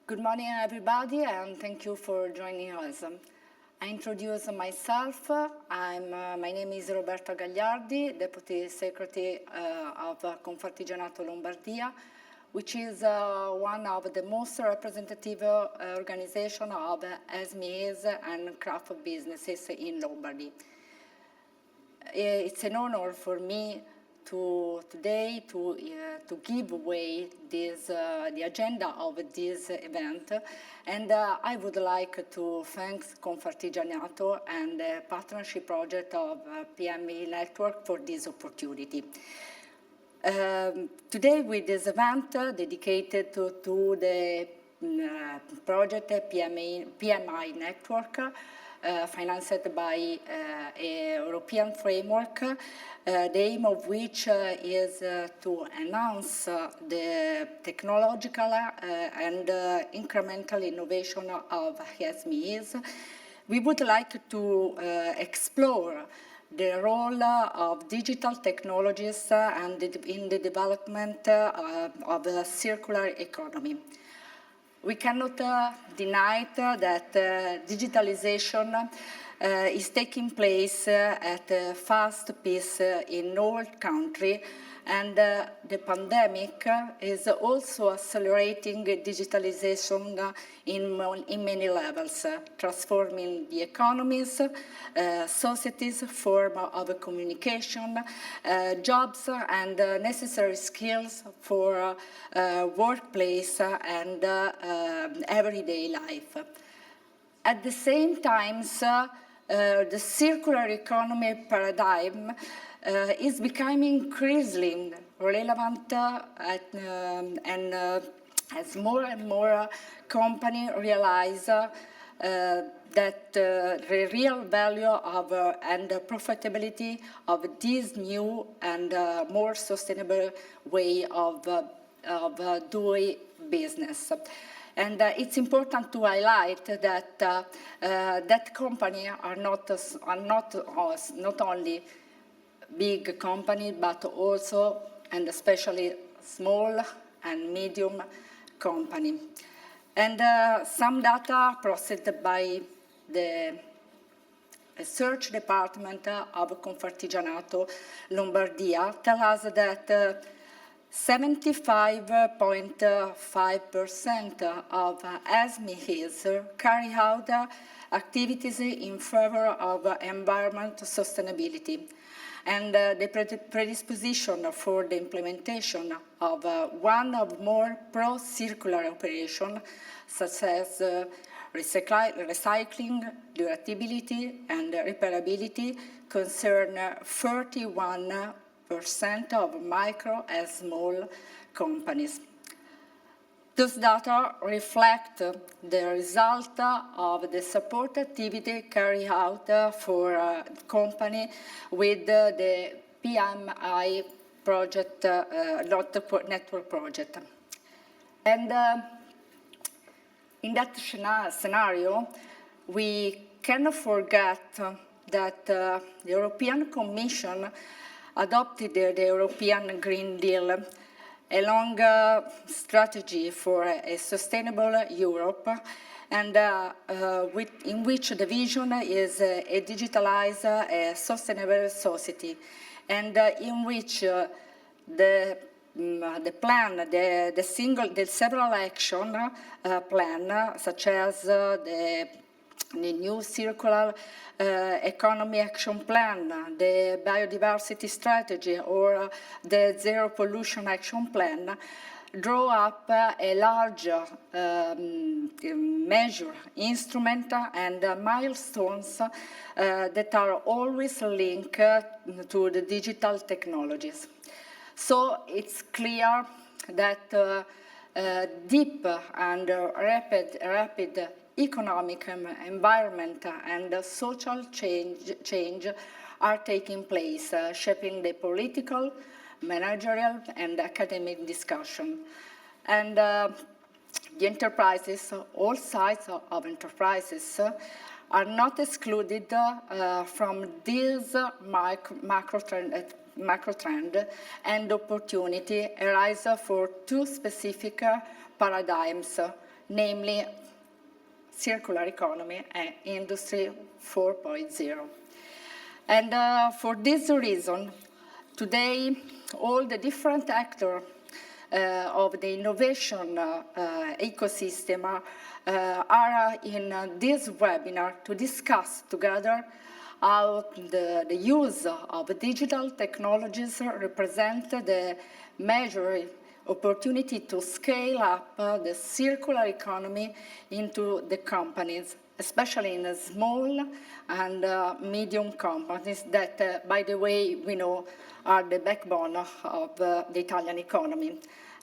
Good morning, everybody, and thank you for joining us. I introduce myself. My name is Roberta Gagliardi, Deputy Secretary of Confartigianato Lombardia, which is one of the most representative organizations of SMEs and craft businesses in Lombardy. It's an honor for me today to give away the agenda of this event, and I would like to thank Confartigianato and the partnership project of PMI NETWORK for this opportunity. Today with this event dedicated to the project PMI NETWORK, financed by a European framework, the aim of which is to enhance the technological and incremental innovation of SMEs. We would like to explore the role of digital technologies and in the development of the circular economy. We cannot deny that digitalization is taking place at a fast pace in all countries, and the pandemic is also accelerating digitalization in many levels, transforming the economies, societies, form of communication, jobs and necessary skills for workplace and everyday life. At the same time, the circular economy paradigm is becoming increasingly relevant and as more and more companies realize that the real value of and profitability of this new and more sustainable way of doing business. And it's important to highlight that that companies are not only big companies, but also and especially small and medium companies. And some data processed by the research department of Confartigianato Lombardia tell us that 75.5% of SMEs carry out activities in favor of environmental sustainability. And the predisposition for the implementation of one or more pro-circular operations, such as recycling, durability, and repairability, concern 31% of micro and small companies. Those data reflect the result of the support activity carried out for company with the PMI project, network project. And in that scenario, we cannot forget that the European Commission adopted the European Green Deal, a long strategy for a sustainable Europe, and in which the vision is a digitalized, sustainable society, and in which the plan, the several action plan, such as the new circular economy action plan, the biodiversity strategy, or the zero pollution action plan, draw up a large measure, instrument, and milestones that are always linked to the digital technologies. So it's clear that deep and rapid economic, environment, and social change are taking place, shaping the political, managerial, and academic discussion. And the enterprises, all sides of enterprises, are not excluded from this macro trend, and opportunity arise for two specific paradigms: namely circular economy and industry 4.0. And for this reason, today, all the different actors of the innovation ecosystem are in this webinar to discuss together how the use of digital technologies represent the major opportunity to scale up the circular economy into the companies, especially in the small and medium companies that, by the way, we know are the backbone of the Italian economy,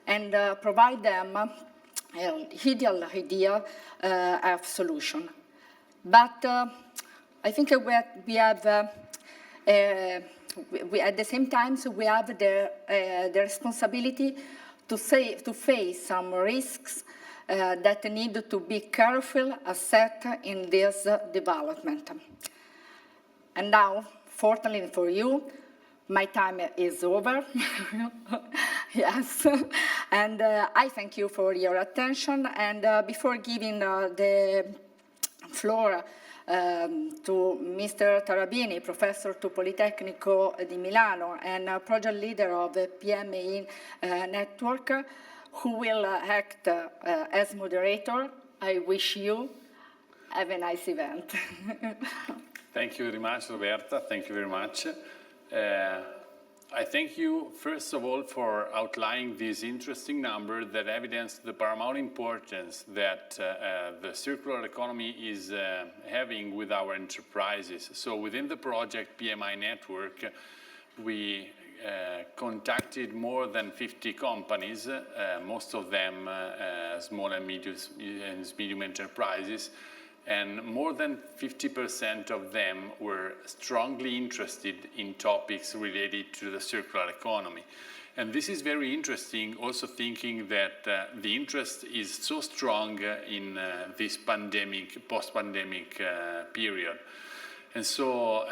and provide them an ideal idea of solution. But I think we have, at the same time, so we have the responsibility to face some risks that need to be carefully assessed in this development. And now, fortunately for you, my time is over. Yes, and I thank you for your attention. And before giving the floor to Mr. Tarabini, professor to Politecnico di Milano and project leader of the PMI NETWORK, who will act as moderator, I wish you have a nice event. Thank you very much, Roberta. Thank you very much. I thank you, first of all, for outlining this interesting number that evidence the paramount importance that the circular economy is having with our enterprises. So within the project PMI Network, we contacted more than 50 companies, most of them small and medium enterprises, and more than 50% of them were strongly interested in topics related to the circular economy. And this is very interesting, also thinking that the interest is so strong in this post-pandemic period. And so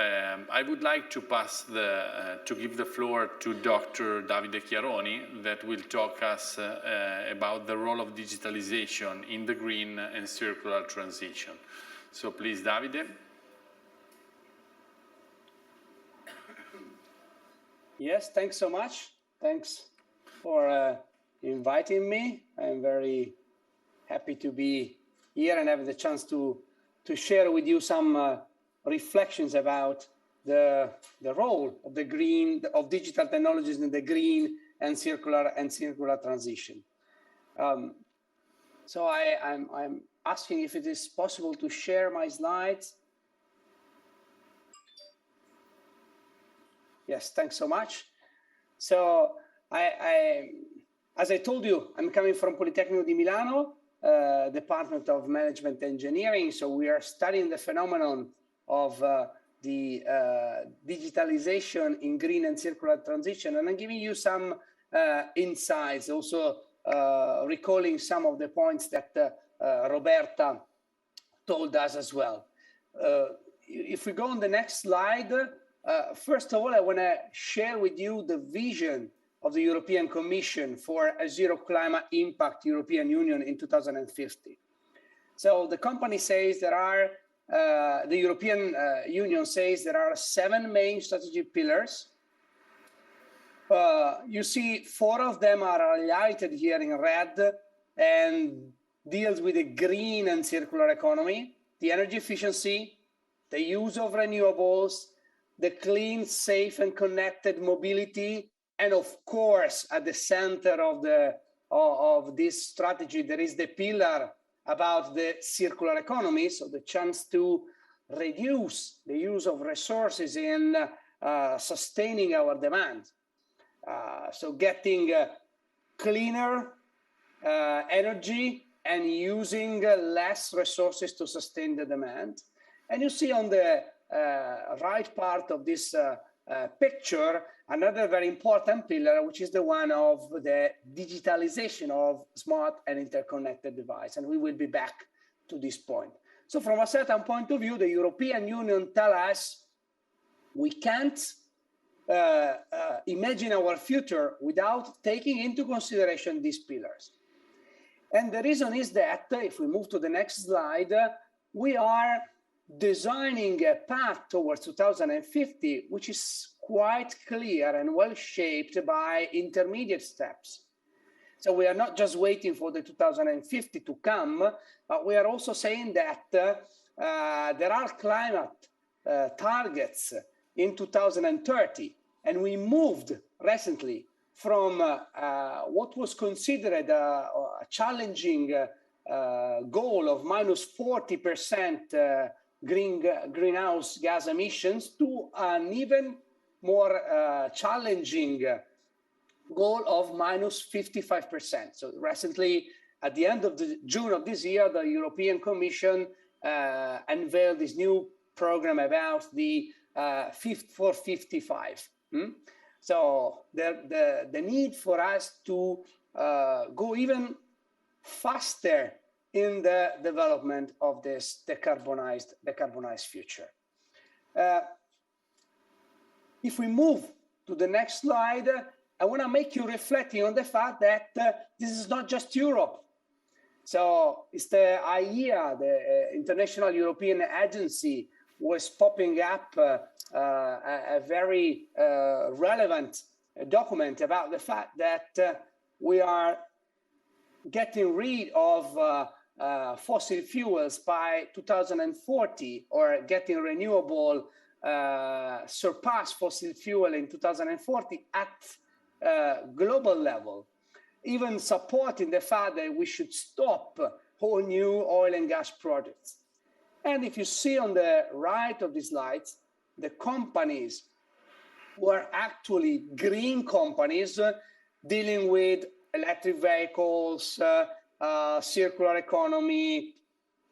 I would like to to give the floor to Dr. Davide Chiaroni, that will talk us about the role of digitalization in the green and circular transition. So please, Davide. Yes, thanks so much. Thanks for inviting me. I'm very happy to be here and have the chance to share with you some reflections about the role of digital technologies in the green and circular transition. So I'm asking if it is possible to share my slides. Yes, thanks so much. So as I told you, I'm coming from Politecnico di Milano, Department of Management Engineering. So we are studying the phenomenon of the digitalization in green and circular transition. And I'm giving you some insights, also recalling some of the points that Roberta told us as well. If we go on the next slide, first of all, I want to share with you the vision of the European Commission for a zero climate impact European Union in 2050. So the company says there are the European Union says there are 7 main strategic pillars. You see 4 of them are highlighted here in red and deals with the green and circular economy, the energy efficiency, the use of renewables, the clean, safe and connected mobility, and of course, at the center of this strategy, there is the pillar about the circular economy, so the chance to reduce the use of resources in sustaining our demand. So getting cleaner energy and using less resources to sustain the demand. And you see on the right part of this picture, another very important pillar, which is the one of the digitalization of smart and interconnected devices. And we will be back to this point. So from a certain point of view, the European Union tells us we can't imagine our future without taking into consideration these pillars. And the reason is that, if we move to the next slide, we are designing a path towards 2050, which is quite clear and well shaped by intermediate steps. So we are not just waiting for the 2050 to come, but we are also saying that there are climate targets in 2030, and we moved recently from what was considered a challenging goal of minus 40% greenhouse gas emissions to an even more challenging goal of minus 55%. So recently, at the end of June of this year, the European Commission unveiled this new program about the Fit for 55. So the need for us to go even faster in the development of this decarbonized future. If we move to the next slide, I want to make you reflecting on the fact that this is not just Europe. So it's the IEA, the International European Agency, was popping up a very relevant document about the fact that we are getting rid of fossil fuels by 2040, or getting renewable surpass fossil fuel in 2040 at global level, even supporting the fact that we should stop all new oil and gas projects. And if you see on the right of the slides, the companies who are actually green companies dealing with electric vehicles, circular economy,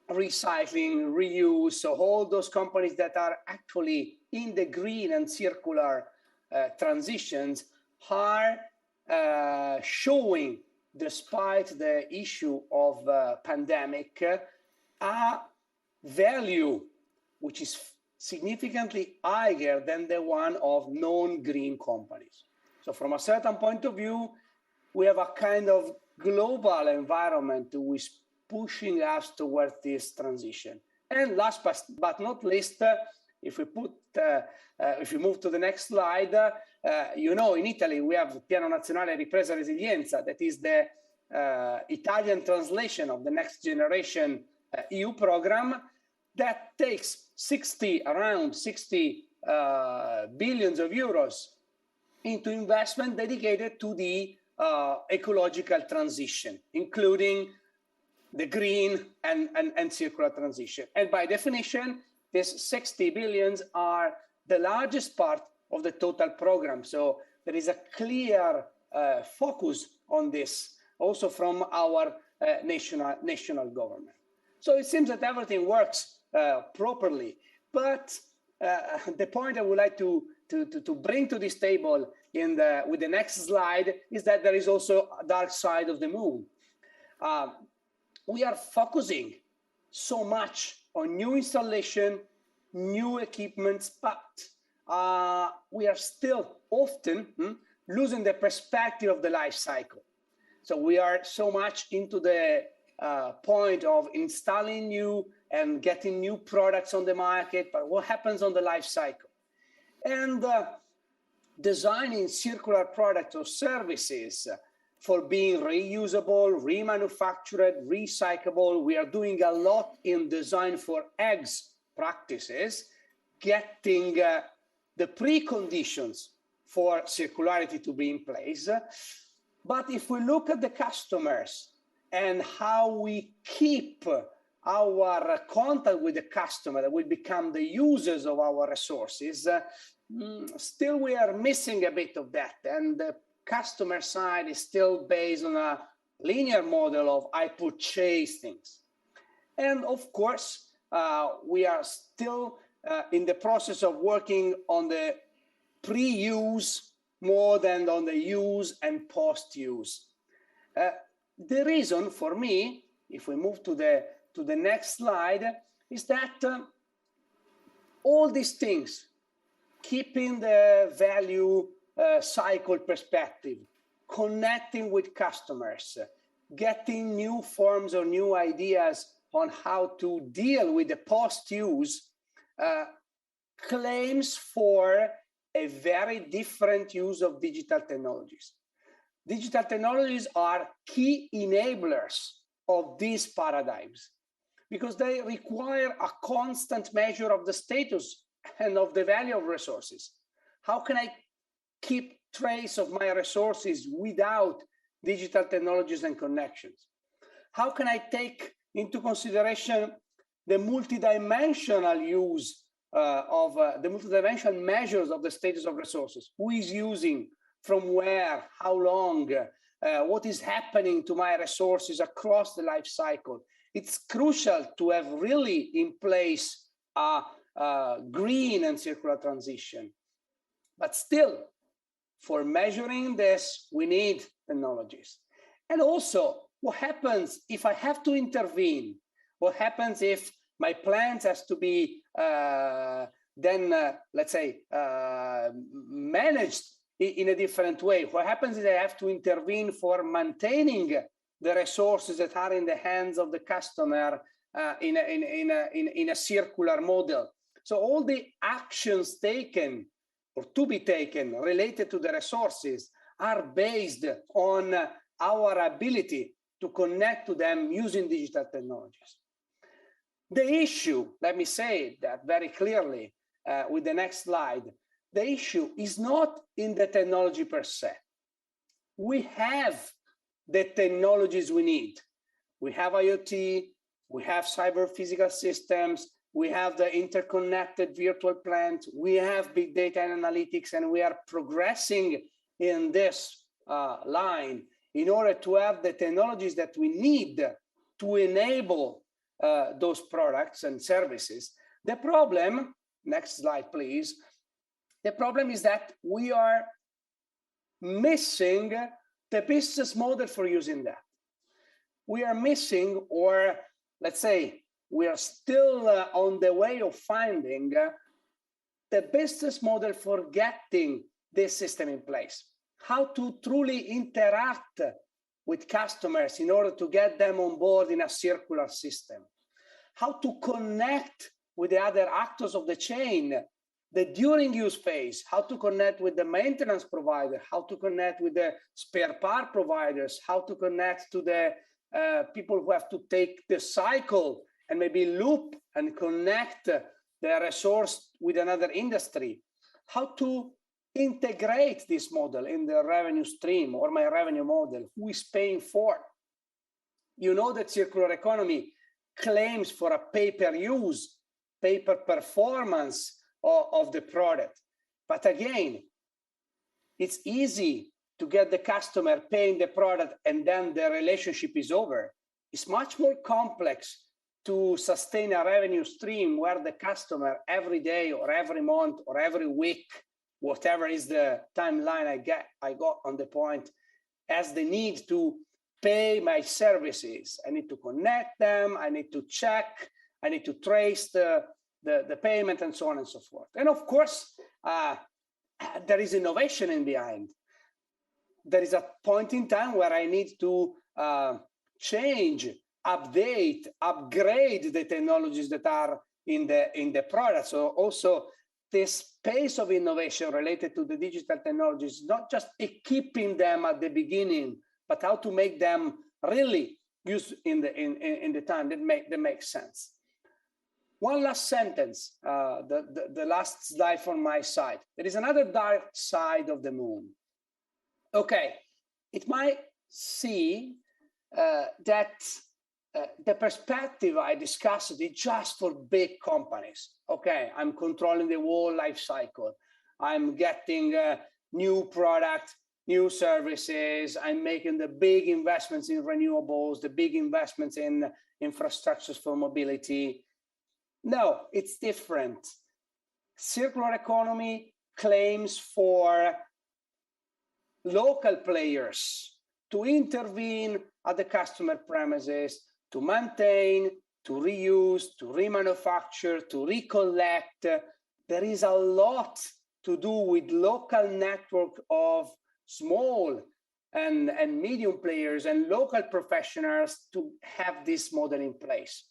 recycling, reuse, so all those companies that are actually in the green and circular transitions are showing, despite the issue of pandemic, a value which is significantly higher than the one of non-green companies. So from a certain point of view, we have a kind of global environment which is pushing us towards this transition. And last but not least, if we move to the next slide, you know, in Italy, we have Piano Nazionale Ripresa e Resilienza, that is the Italian translation of the Next Generation EU program that takes around 60 billions of euros into investment dedicated to the ecological transition, including the green and circular transition. And by definition, these 60 billions are the largest part of the total program. So there is a clear focus on this, also from our national government. So it seems that everything works properly. But the point I would like to bring to this table with the next slide is that there is also a dark side of the moon. We are focusing so much on new installation, new equipments, but we are still often losing the perspective of the life cycle. So we are so much into the point of installing new and getting new products on the market, but what happens on the life cycle? And designing circular products or services for being reusable, remanufactured, recyclable. We are doing a lot in design for eggs practices, getting the preconditions for circularity to be in place. But if we look at the customers and how we keep our contact with the customer that will become the users of our resources, still we are missing a bit of that. And the customer side is still based on a linear model of I purchase things. And of course, we are still in the process of working on the pre-use more than on the use and post-use. The reason for me, if we move to the next slide, is that all these things, keeping the value cycle perspective, connecting with customers, getting new forms or new ideas on how to deal with the post-use claims for a very different use of digital technologies. Digital technologies are key enablers of these paradigms because they require a constant measure of the status and of the value of resources. How can I keep trace of my resources without digital technologies and connections? How can I take into consideration the multidimensional use the multidimensional measures of the status of resources? Who is using, from where, how long, what is happening to my resources across the life cycle? It's crucial to have really in place a green and circular transition. But still, for measuring this, we need technologies. And also, what happens if I have to intervene? What happens if my plant has to be let's say, managed in a different way? What happens if I have to intervene for maintaining the resources that are in the hands of the customer in a circular model? So all the actions taken or to be taken related to the resources are based on our ability to connect to them using digital technologies. The issue, let me say that very clearly with the next slide, the issue is not in the technology per se. We have the technologies we need. We have IoT, we have cyber physical systems, we have the interconnected virtual plant, we have big data and analytics, and we are progressing in this line in order to have the technologies that we need to enable those products and services. The problem, next slide please, the problem is that we are missing the business model for using that. We are missing, or let's say, we are still on the way of finding the business model for getting this system in place. How to truly interact with customers in order to get them on board in a circular system. How to connect with the other actors of the chain, the during use phase, how to connect with the maintenance provider, how to connect with the spare part providers, how to connect to the people who have to take the cycle and maybe loop and connect the resource with another industry, how to integrate this model in the revenue stream or my revenue model, who is paying for. You know that circular economy claims for a pay-per-use, pay-per-performance of the product. But again, it's easy to get the customer paying the product and then the relationship is over. It's much more complex to sustain a revenue stream where the customer every day or every month or every week, whatever is the timeline I got on the point, has the need to pay my services. I need to connect them, I need to check, I need to trace the payment and so on and so forth. And of course, there is innovation in behind. There is a point in time where I need to change, update, upgrade the technologies that are in the product. So also this pace of innovation related to the digital technologies, not just equipping them at the beginning, but how to make them really use in the time that makes sense. One last sentence, the last slide from my side. There is another dark side of the moon. Okay, it might see that the perspective I discussed is just for big companies. Okay, I'm controlling the whole life cycle. I'm getting new product, new services. I'm making the big investments in renewables, the big investments in infrastructures for mobility. No, it's different. Circular economy claims for local players to intervene at the customer premises, to maintain, to reuse, to remanufacture, to recollect. There is a lot to do with local network of small and medium players and local professionals to have this model in place.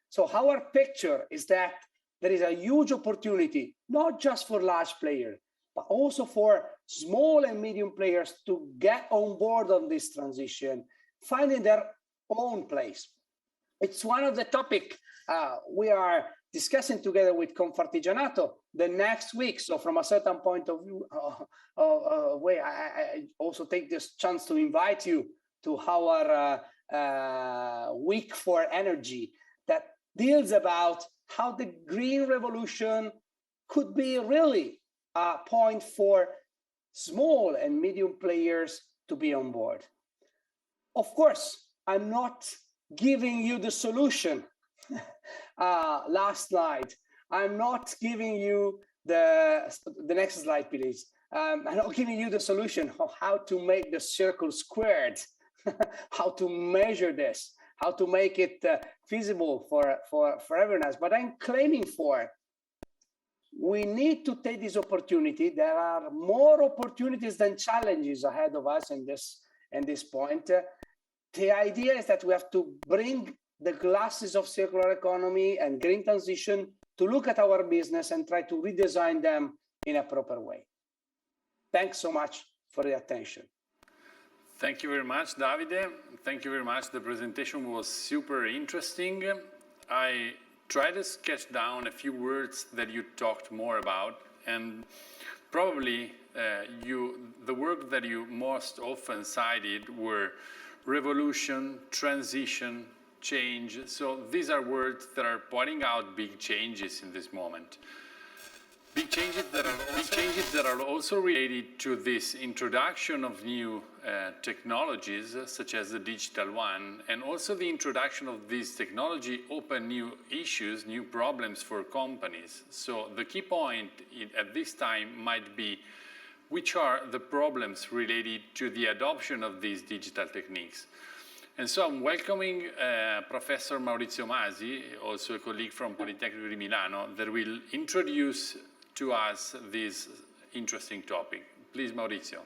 So our picture is that there is a huge opportunity, not just for large players, but also for small and medium players to get on board on this transition, finding their own place. It's one of the topics we are discussing together with Confartigianato the next week. So from a certain point of view, I also take this chance to invite you to our week for energy that deals about how the green revolution could be really a point for small and medium players to be on board. Of course, I'm not giving you the solution. Last slide. I'm not giving you the next slide, please. I'm not giving you the solution of how to make the circle squared, how to measure this, how to make it feasible for everyone else. But I'm claiming for we need to take this opportunity. There are more opportunities than challenges ahead of us in this point. The idea is that we have to bring the glasses of circular economy and green transition to look at our business and try to redesign them in a proper way. Thanks so much for the attention. Thank you very much, Davide. Thank you very much. The presentation was super interesting. I tried to sketch down a few words that you talked more about, and probably the word that you most often cited were revolution, transition, change. So these are words that are pointing out big changes in this moment. Big changes that are also related to this introduction of new technologies, such as the digital one, and also the introduction of this technology open new issues, new problems for companies. So the key point at this time might be which are the problems related to the adoption of these digital techniques. And so I'm welcoming Professor Maurizio Masi, also a colleague from Politecnico di Milano, that will introduce to us this interesting topic. Please, Maurizio.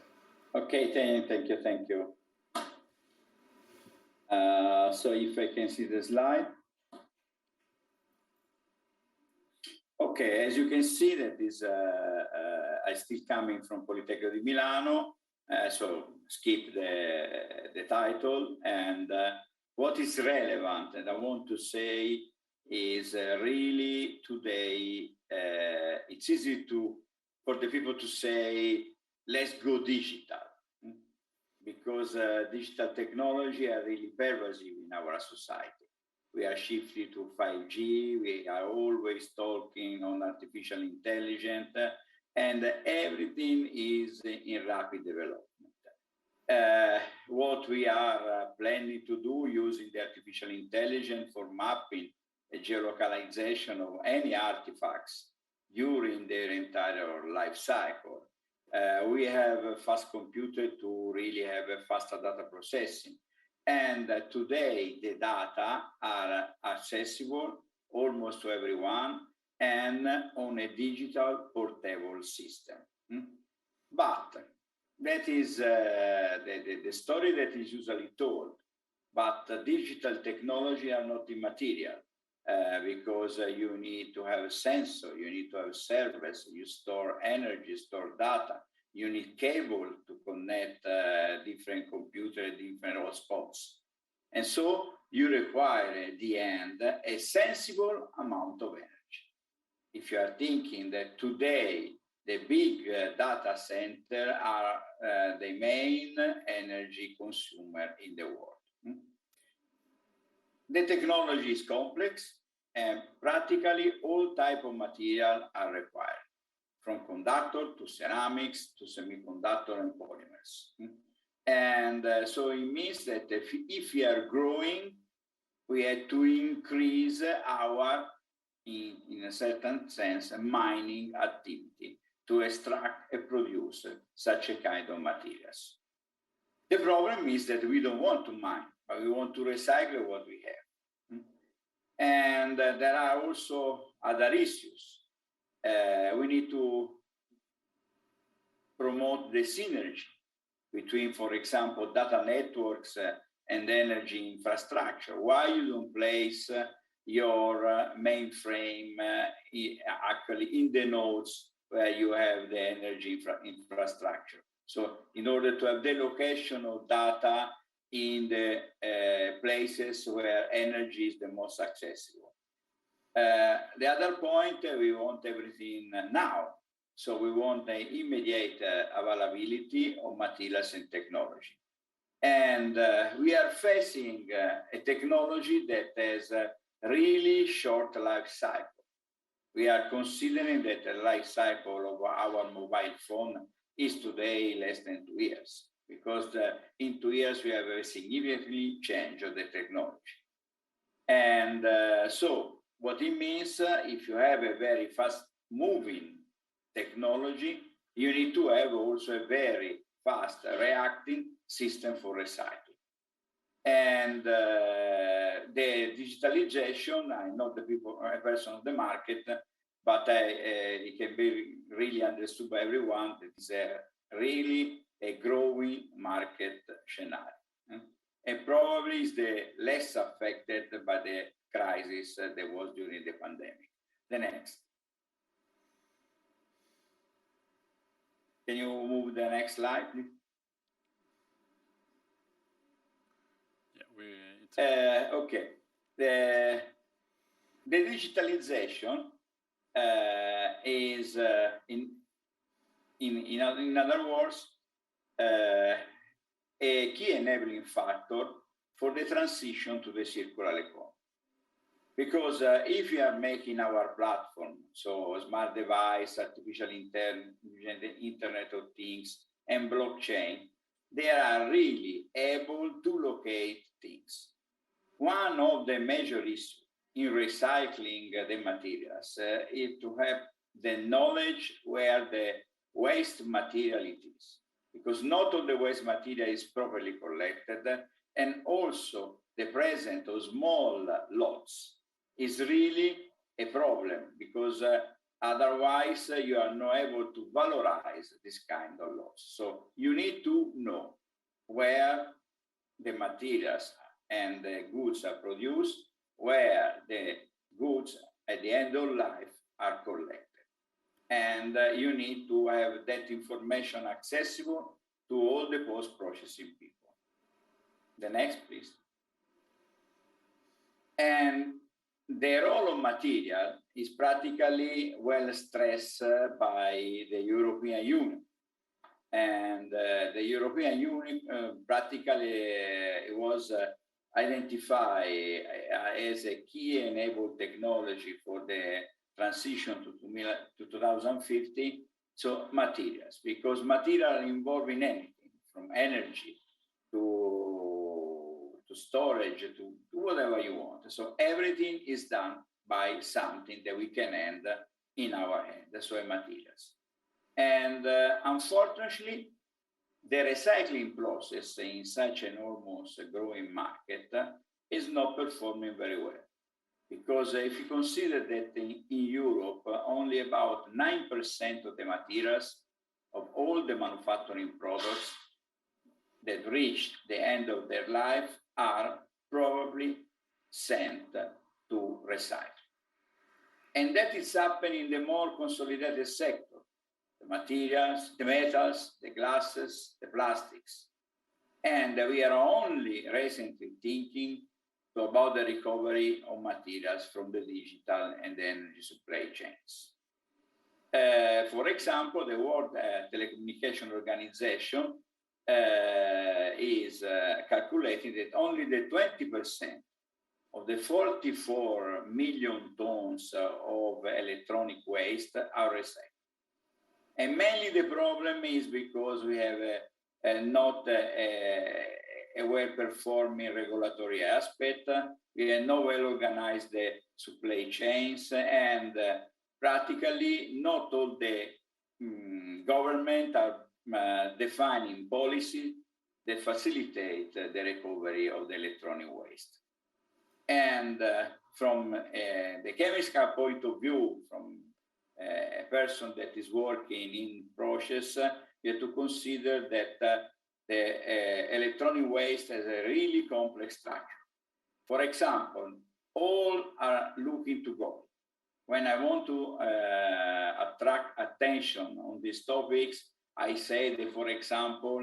Okay, thank you. So if I can see the slide. Okay, as you can see, that is I still coming from Politecnico di Milano, so skip the title. And what is relevant, and I want to say, is really today it's easy for the people to say, let's go digital, because digital technology are really pervasive in our society. We are shifting to 5G, we are always talking on artificial intelligence, and everything is in rapid development. What we are planning to do using the artificial intelligence for mapping a geolocalization of any artifacts during their entire life cycle. We have a fast computer to really have a faster data processing. And today the data are accessible almost to everyone and on a digital portable system. But that is the story that is usually told. But digital technology are not immaterial. Because you need to have a sensor, you need to have servers, you store energy, store data, you need cable to connect different computers, different hotspots. And so you require at the end a sensible amount of energy. If you are thinking that today the big data center are the main energy consumer in the world. The technology is complex, and practically all types of material are required, from conductor to ceramics to semiconductor and polymers. And so it means that if we are growing, we have to increase our, in a certain sense, mining activity to extract and produce such a kind of materials. The problem is that we don't want to mine, but we want to recycle what we have. And there are also other issues. We need to promote the synergy between, for example, data networks and energy infrastructure. Why you don't place your mainframe actually in the nodes where you have the energy infrastructure? So in order to have the location of data in the places where energy is the most accessible. The other point, we want everything now. So we want the immediate availability of materials and technology. And we are facing a technology that has a really short life cycle. We are considering that the life cycle of our mobile phone is today less than 2 years, because in 2 years we have a significantly change of the technology. And so what it means, if you have a very fast moving technology, you need to have also a very fast reacting system for recycling. And the digitalization, I'm not the person of the market, but it can be really understood by everyone that is really a growing market scenario. And probably is the less affected by the crisis that was during the pandemic. The next. Can you move the next slide, please? Yeah, okay. The digitalization is, in other words, a key enabling factor for the transition to the circular economy. Because if we are making our platform, so smart device, artificial intelligence, Internet of Things, and blockchain, they are really able to locate things. One of the major issues in recycling the materials is to have the knowledge where the waste material it is. Because not all the waste material is properly collected, and also the presence of small lots is really a problem, because otherwise you are not able to valorize this kind of loss. So you need to know where the materials and the goods are produced, where the goods at the end of life are collected. And you need to have that information accessible to all the post-processing people. The next, please. And the role of material is practically well stressed by the European Union. And the European Union practically was identified as a key enabled technology for the transition to 2050. So materials, because material involving anything from energy to storage, to whatever you want. So everything is done by something that we can hand in our hand, so materials. And unfortunately, the recycling process in such an almost growing market is not performing very well. Because if you consider that in Europe, only about 9% of the materials of all the manufacturing products that reach the end of their life are probably sent to recycle. And that is happening in the more consolidated sector, the materials, the metals, the glasses, the plastics. And we are only recently thinking about the recovery of materials from the digital and the energy supply chains. For example, the World Telecommunication Organization is calculating that only the 20% of the 44 million tons of electronic waste are recycled. And mainly the problem is because we have not a well-performing regulatory aspect. We have not well-organized the supply chains, and practically not all the government are defining policy that facilitate the recovery of the electronic waste. And from the chemical point of view, from a person that is working in process, you have to consider that the electronic waste has a really complex structure. For example, all are looking to gold. When I want to attract attention on these topics, I say that, for example,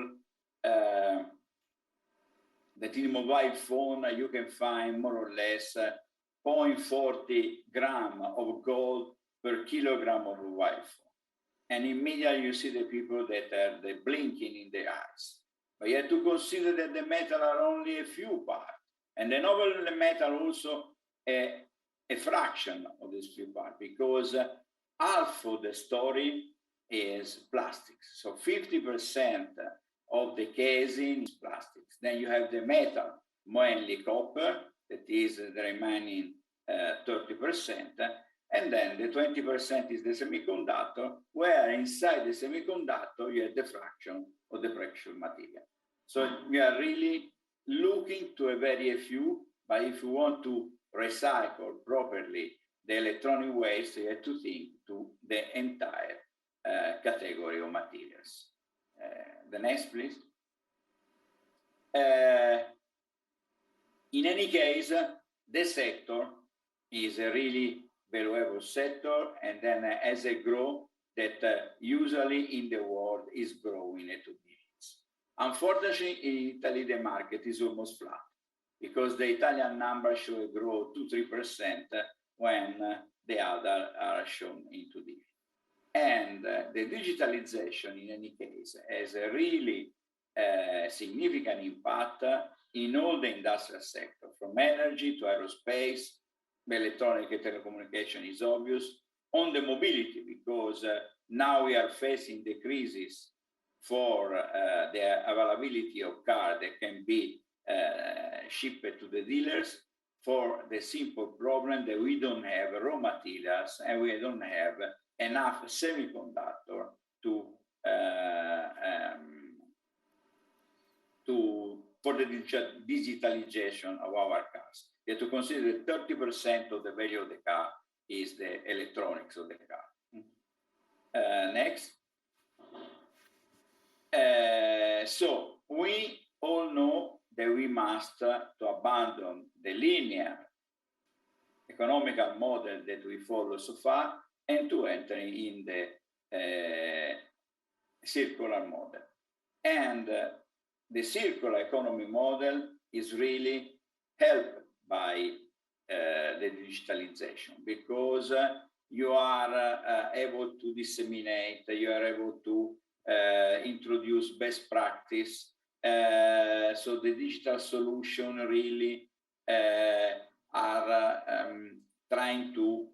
that in mobile phone you can find more or less 0.40 gram of gold per kilogram of mobile phone. And immediately you see the people that are the blinking in the eyes. But you have to consider that the metal are only a few parts. And the noble metal also a fraction of this few parts, because half of the story is plastics. So 50% of the casing is plastics. Then you have the metal, mainly copper, that is the remaining 30%. And then the 20% is the semiconductor, where inside the semiconductor you have the fraction of the precious material. So we are really looking to a very few, but if you want to recycle properly the electronic waste, you have to think to the entire category of materials. The next, please. In any case, the sector is a really valuable sector, and then as a growth that usually in the world is growing at 2 digits. Unfortunately, in Italy, the market is almost flat, because the Italian numbers show a growth 2-3% when the other are shown in 2 digits. And the digitalization, in any case, has a really significant impact in all the industrial sector, from energy to aerospace. Electronic and telecommunication is obvious. On the mobility, because now we are facing the crisis for the availability of cars that can be shipped to the dealers, for the simple problem that we don't have raw materials and we don't have enough semiconductor for the digitalization of our cars. You have to consider that 30% of the value of the car is the electronics of the car. Next. So we all know that we must to abandon the linear economical model that we follow so far and to enter in the circular model. And the circular economy model is really helped by the digitalization, because you are able to disseminate, you are able to introduce best practice. So the digital solution really are trying to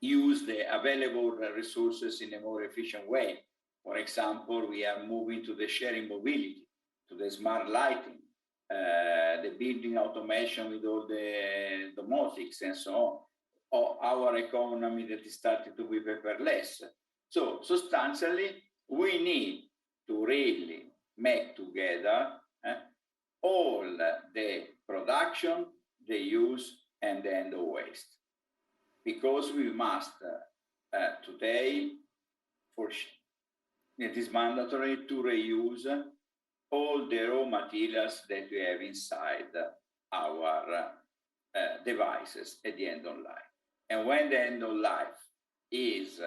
use the available resources in a more efficient way. For example, we are moving to the sharing mobility, to the smart lighting, the building automation with all the domotics and so on, or our economy that is starting to be paperless. So substantially, we need to really make together all the production, the use, and the end of waste. Because we must today, it is mandatory to reuse all the raw materials that we have inside our devices at the end of life. And when the end of life is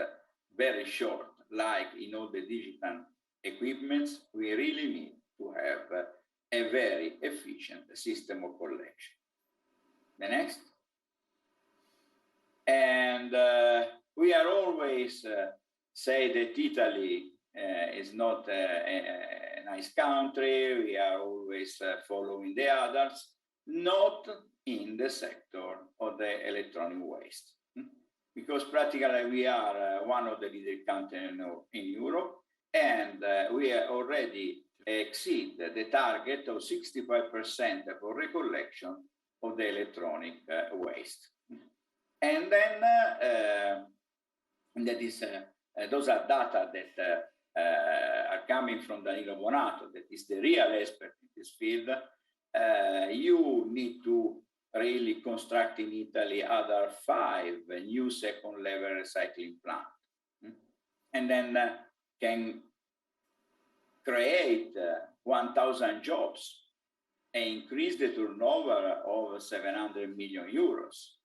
very short, like in all the digital equipments, we really need to have a very efficient system of collection. The next. And we are always say that Italy is not a nice country. We are always following the others, not in the sector of the electronic waste. Because practically we are one of the leading countries in Europe, and we already exceed the target of 65% for recollection of the electronic waste. And then that is, those are data that are coming from Danilo Bonato, that is the real expert in this field. You need to really construct in Italy other 5 new second-level recycling plants, and then can create 1,000 jobs and increase the turnover of 700 million euros.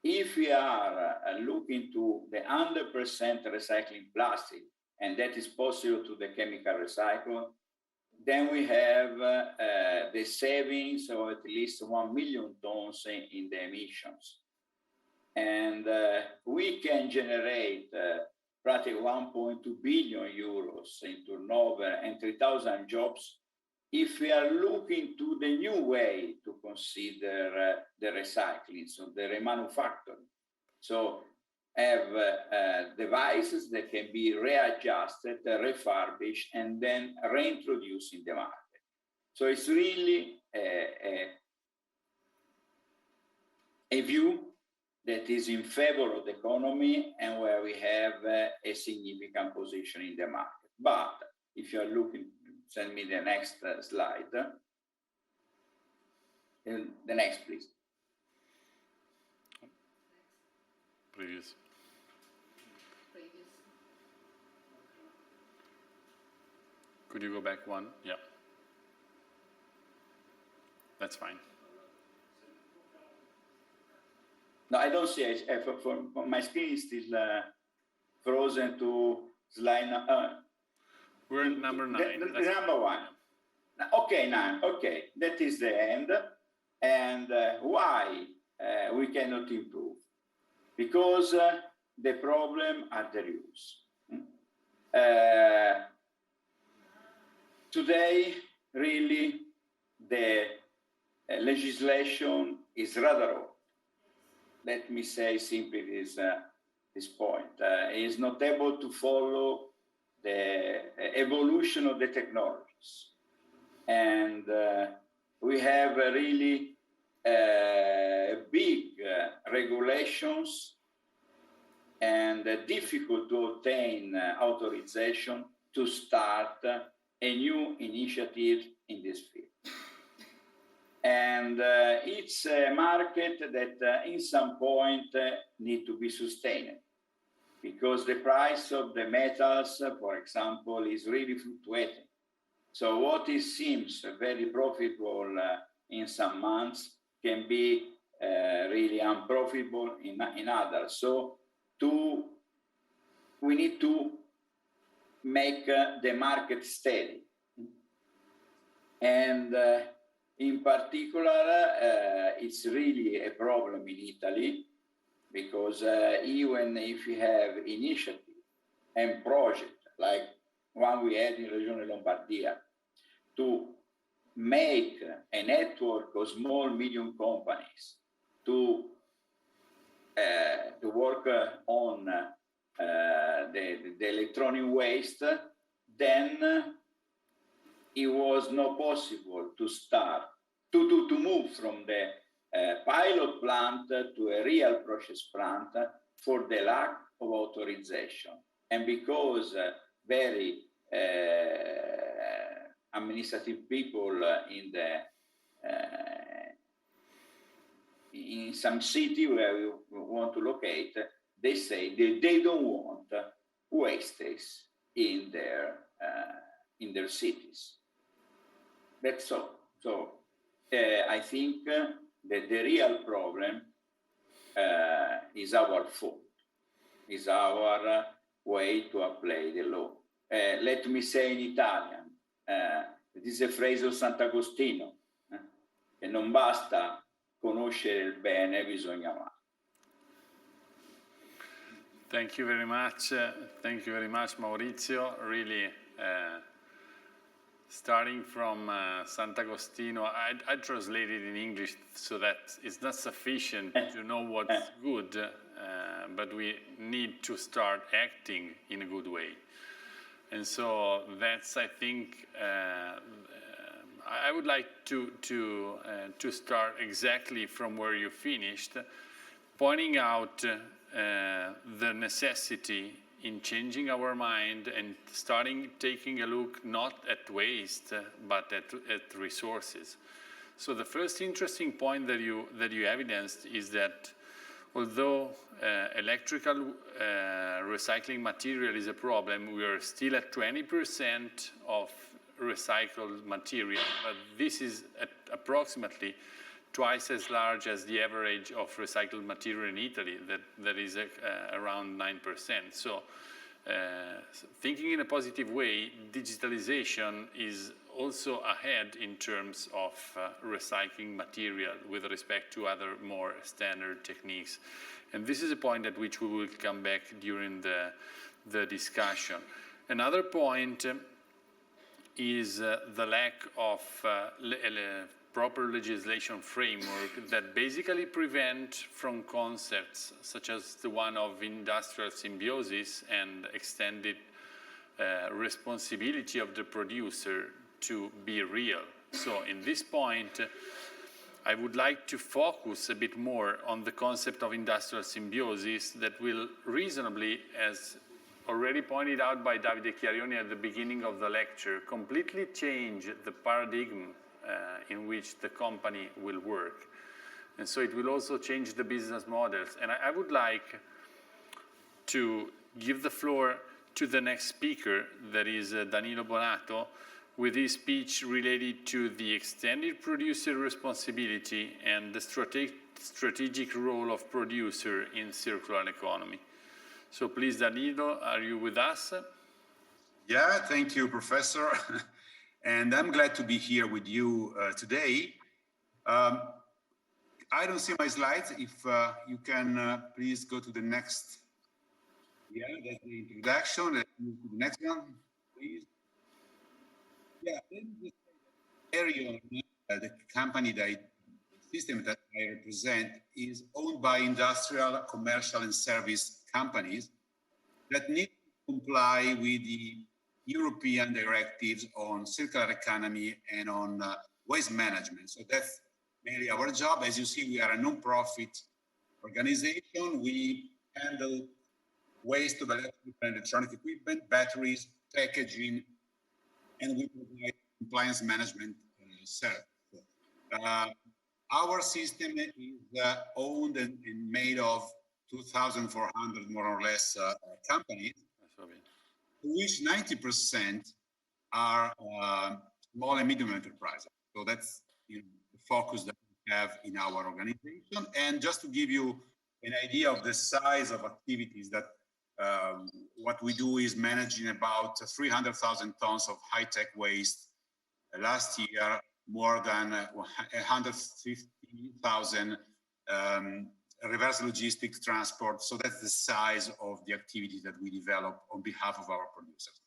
If we are looking to the 100% recycling plastic, and that is possible to the chemical recycle, then we have the savings of at least 1 million tons in the emissions. And we can generate practically 1.2 billion euros in turnover and 3,000 jobs if we are looking to the new way to consider the recycling, so the remanufacturing. So have devices that can be readjusted, refurbished, and then reintroduced in the market. So it's really a view that is in favor of the economy and where we have a significant position in the market. But if you are looking, send me the next slide. And the next, please. Previous. Could you go back one? Yeah. That's fine. No, I don't see it. For my screen is still frozen to slide. We're at number 9. The number 1. Okay, 9. Okay, that is the end. And why we cannot improve? Because the problem are the rules. Today, really, the legislation is rather old. Let me say simply this point. It is not able to follow the evolution of the technologies. And we have really big regulations and difficult to obtain authorization to start a new initiative in this field. And it's a market that in some point need to be sustained because the price of the metals, for example, is really fluctuating. So what it seems very profitable in some months can be really unprofitable in others. So we need to make the market steady. And in particular, it's really a problem in Italy because even if you have initiative and project like one we had in Regione Lombardia to make a network of small, medium companies to work on the electronic waste, then it was not possible to start, to move from the pilot plant to a real process plant for the lack of authorization. And because very administrative people in some city where we want to locate, they say they don't want wastes in their cities. That's all. So I think that the real problem is our fault, is our way to apply the law. Let me say in Italian, it is a phrase of Sant'Agostino, che non basta conoscere il bene, bisogna amare. Thank you very much. Thank you very much, Maurizio. Really, starting from Sant'Agostino, I translated in English so that it's not sufficient to know what's good, but we need to start acting in a good way. And so that's, I think, I would like to start exactly from where you finished, pointing out the necessity in changing our mind and taking a look not at waste, but at resources. So the first interesting point that you evidenced is that although electrical recycling material is a problem, we are still at 20% of recycled material, but this is at approximately twice as large as the average of recycled material in Italy, that is around 9%. So thinking in a positive way, digitalization is also ahead in terms of recycling material with respect to other more standard techniques. And this is a point at which we will come back during the discussion. Another point is the lack of proper legislation framework that basically prevent from concepts such as the one of industrial symbiosis and extended responsibility of the producer to be real. So in this point, I would like to focus a bit more on the concept of industrial symbiosis that will reasonably, as already pointed out by Davide Chiarioni at the beginning of the lecture, completely change the paradigm in which the company will work. And so it will also change the business models. And I would like to give the floor to the next speaker, that is Danilo Bonato, with his speech related to the extended producer responsibility and the strategic role of producer in circular economy. So please, Danilo, are you with us? Yeah, thank you, Professor. And I'm glad to be here with you today. I don't see my slides. If you can please go to the next. Yeah, that's the introduction. Let's move to the next one, please. Yeah, Arion, the company the system that I represent is owned by industrial, commercial, and service companies that need to comply with the European directives on circular economy and on waste management. So that's mainly our job. As you see, we are a non-profit organization. We handle waste of electrical and electronic equipment, batteries, packaging, and we provide compliance management service. Our system is owned and made of 2,400 more or less companies, which 90% are small and medium enterprises. So that's the focus that we have in our organization. And just to give you an idea of the size of activities that what we do is managing about 300,000 tons of high-tech waste. Last year, more than 150,000 reverse logistics transport. So that's the size of the activity that we develop on behalf of our producers.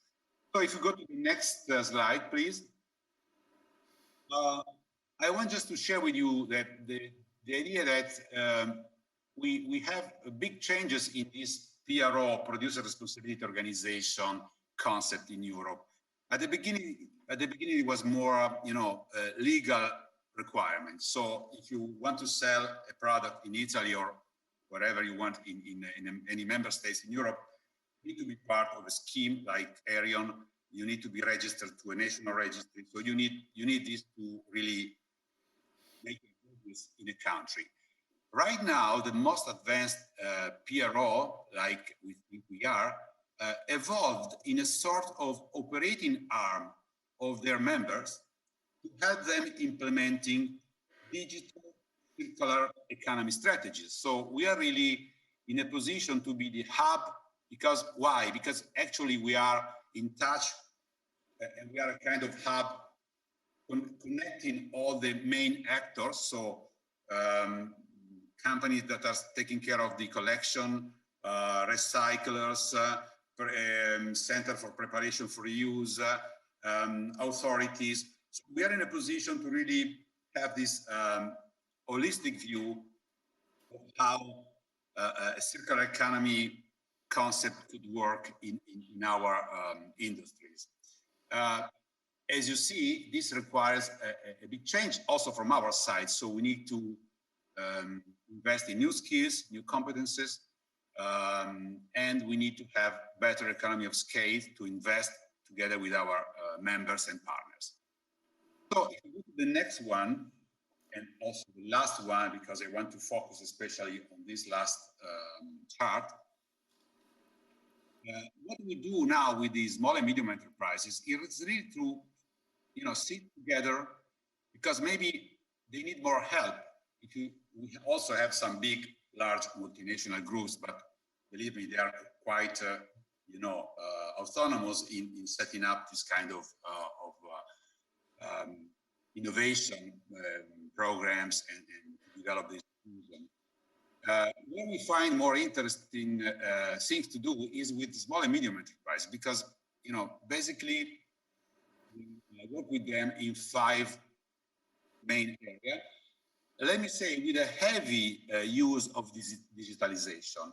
So if you go to the next slide, please. I want just to share with you that the idea that we have big changes in this PRO, Producer Responsibility Organization concept in Europe. At the beginning it was more, legal requirements. So if you want to sell a product in Italy or wherever you want in any member states in Europe, you need to be part of a scheme like Arion. You need to be registered to a national registry. So you need this to really make a business in a country. Right now, the most advanced PRO, like we think we are, evolved in a sort of operating arm of their members to help them implementing digital circular economy strategies. So we are really in a position to be the hub, because why? Because actually we are in touch and we are a kind of hub connecting all the main actors. So companies that are taking care of the collection, recyclers, Center for Preparation for Reuse, authorities. So we are in a position to really have this holistic view of how a circular economy concept could work in our industries. As you see, this requires a big change also from our side. So we need to invest in new skills, new competences, and we need to have better economy of scale to invest together with our members and partners. So if you go to the next one, And also the last one, because I want to focus especially on this last chart. What we do now with these small and medium enterprises is really to, sit together, because maybe they need more help. We also have some big, large multinational groups, but believe me, they are quite, autonomous in setting up this kind of innovation programs and develop this. Where we find more interesting things to do is with small and medium enterprise, because basically I work with them in 5 main areas. Let me say, with a heavy use of digitalization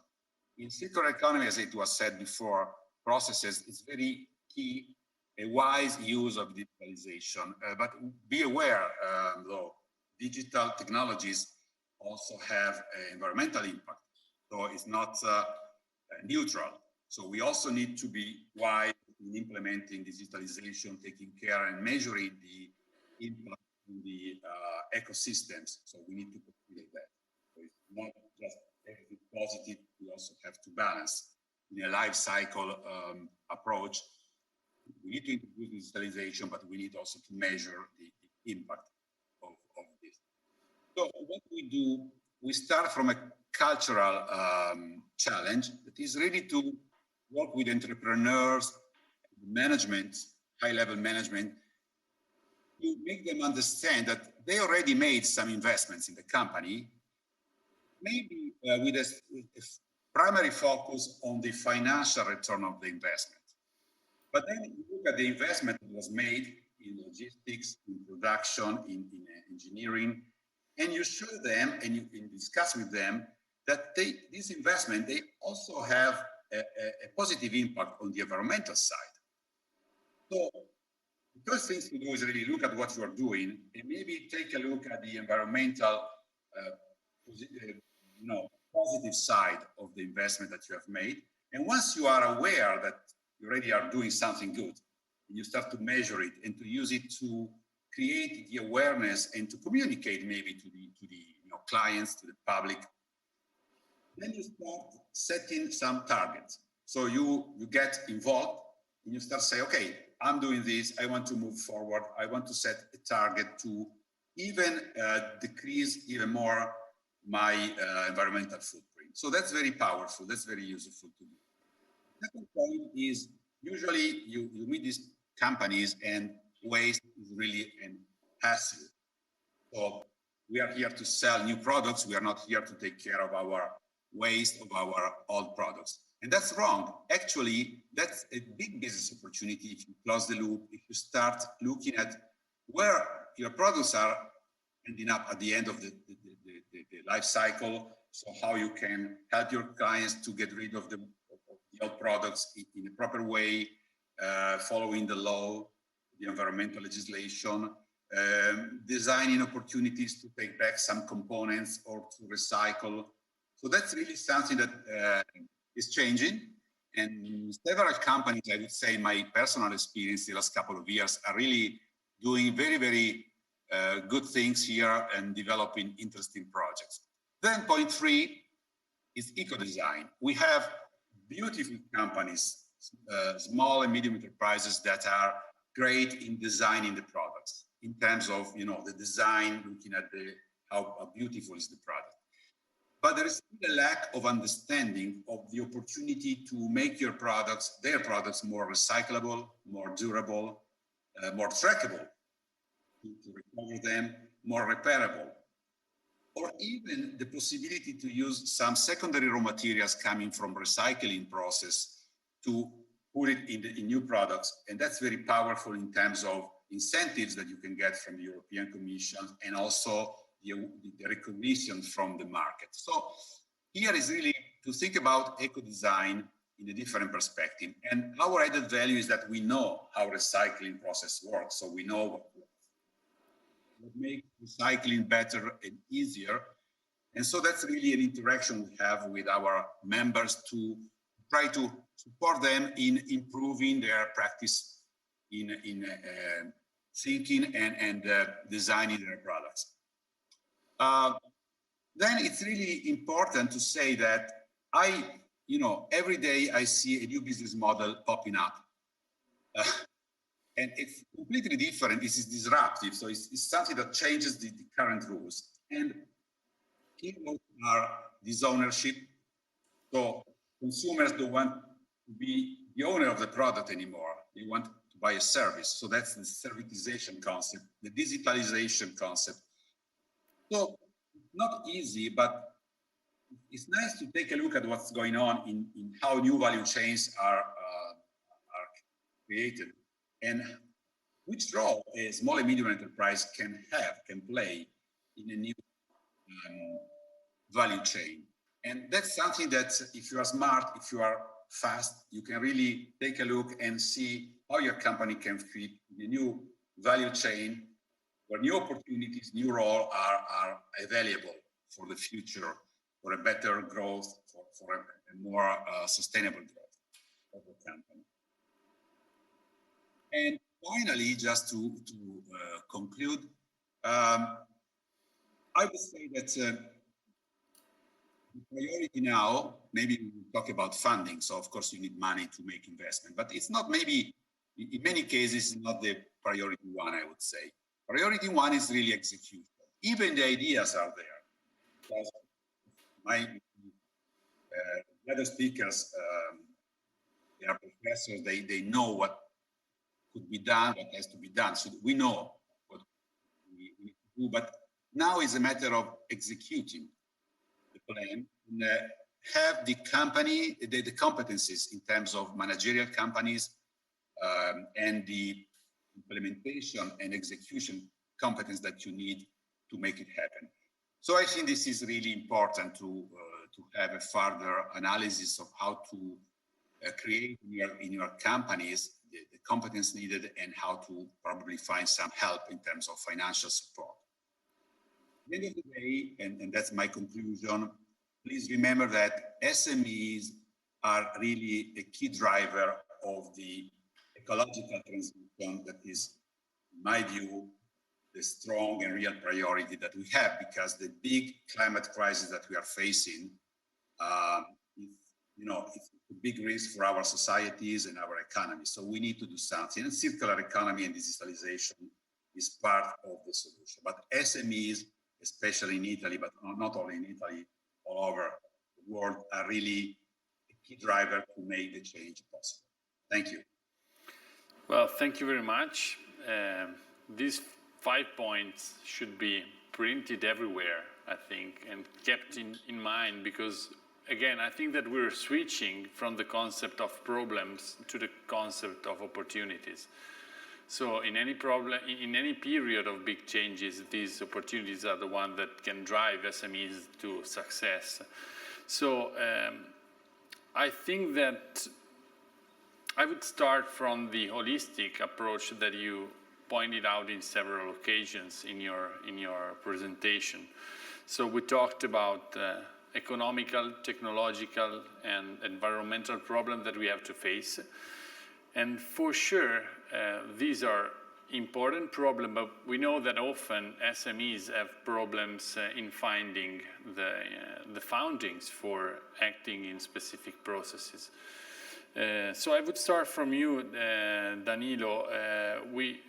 in circular economy, as it was said before, processes is very key. A wise use of digitalization, but be aware, though, digital technologies also have an environmental impact, so it's not neutral. So we also need to be wise in implementing digitalization, taking care and measuring the impact on the ecosystems. So we need to consider that. So it's not just everything positive, we also have to balance in a life cycle approach. We need to introduce digitalization, but we need also to measure the impact of this. So what we do, we start from a cultural challenge that is really to work with entrepreneurs, management, high-level management, to make them understand that they already made some investments in the company, maybe with a primary focus on the financial return of the investment. But then you look at the investment that was made in logistics, in production, in engineering, and you show them and you discuss with them that this investment, they also have a positive impact on the environmental side. So the first thing to do is really look at what you are doing and maybe take a look at the environmental positive side of the investment that you have made. And once you are aware that you already are doing something good, and you start to measure it and to use it to create the awareness and to communicate maybe to the clients, to the public, then you start setting some targets. So you get involved and you start saying, okay, I'm doing this, I want to move forward, I want to set a target to even decrease even more my environmental footprint. So that's very powerful, that's very useful to do. Second point is, usually you meet these companies and waste is really an hassle. So we are here to sell new products, we are not here to take care of our waste of our old products. And that's wrong. Actually, that's a big business opportunity if you close the loop, if you start looking at where your products are ending up at the end of the life cycle. So how you can help your clients to get rid of the old products in a proper way, following the law, the environmental legislation, designing opportunities to take back some components or to recycle. So that's really something that is changing. And several companies, I would say, my personal experience the last couple of years, are really doing very, very good things here and developing interesting projects. Then point 3 is eco-design. We have beautiful companies, small and medium enterprises that are great in designing the products in terms of the design, looking at how beautiful is the product. But there is still a lack of understanding of the opportunity to make their products more recyclable, more durable, more trackable, to recover them, more repairable, or even the possibility to use some secondary raw materials coming from recycling process to put it in new products. And that's very powerful in terms of incentives that you can get from the European Commission and also the recognition from the market. So here is really to think about eco-design in a different perspective. And our added value is that we know how recycling process works. So we know what makes recycling better and easier. And so that's really an interaction we have with our members to try to support them in improving their practice in thinking and designing their products. Then it's really important to say that every day I see a new business model popping up. And it's completely different. This is disruptive. So it's something that changes the current rules. And keywords are this ownership. So consumers don't want to be the owner of the product anymore. They want to buy a service. So that's the servitization concept, the digitalization concept. So not easy, but it's nice to take a look at what's going on in how new value chains are created and which role a small and medium enterprise can play in a new value chain. And that's something that if you are smart, if you are fast, you can really take a look and see how your company can fit in a new value chain where new opportunities, new roles are available for the future, for a better growth, for a more sustainable growth of the company. And finally, just to conclude, I would say that the priority now, maybe we will talk about funding. So of course you need money to make investment, but it's not maybe, in many cases, not the priority one, I would say. Priority one is really execution. Even the ideas are there. Because the other speakers, they are professors, they know what could be done, what has to be done. So we know what we need to do, but now is a matter of executing the plan and have the company, the competencies in terms of managerial companies and the implementation and execution competence that you need to make it happen. So I think this is really important to have a further analysis of how to create in your companies the competence needed and how to probably find some help in terms of financial support. At the end of the day, and that's my conclusion, please remember that SMEs are really a key driver of the ecological transition that is, in my view, the strong and real priority that we have, because the big climate crisis that we are facing it's a big risk for our societies and our economy. So we need to do something. And circular economy and digitalization is part of the solution. But SMEs, especially in Italy, but not only in Italy, all over the world, are really a key driver to make the change possible. Thank you. Well, thank you very much. These 5 points should be printed everywhere, I think, and kept in mind, because again, I think that we're switching from the concept of problems to the concept of opportunities. So in any problem, in any period of big changes, these opportunities are the ones that can drive SMEs to success. So I think that I would start from the holistic approach that you pointed out in several occasions in your presentation. So we talked about economical, technological, and environmental problems that we have to face. And for sure, these are important problems, but we know that often SMEs have problems in finding the foundings for acting in specific processes. So I would start from you, Danilo.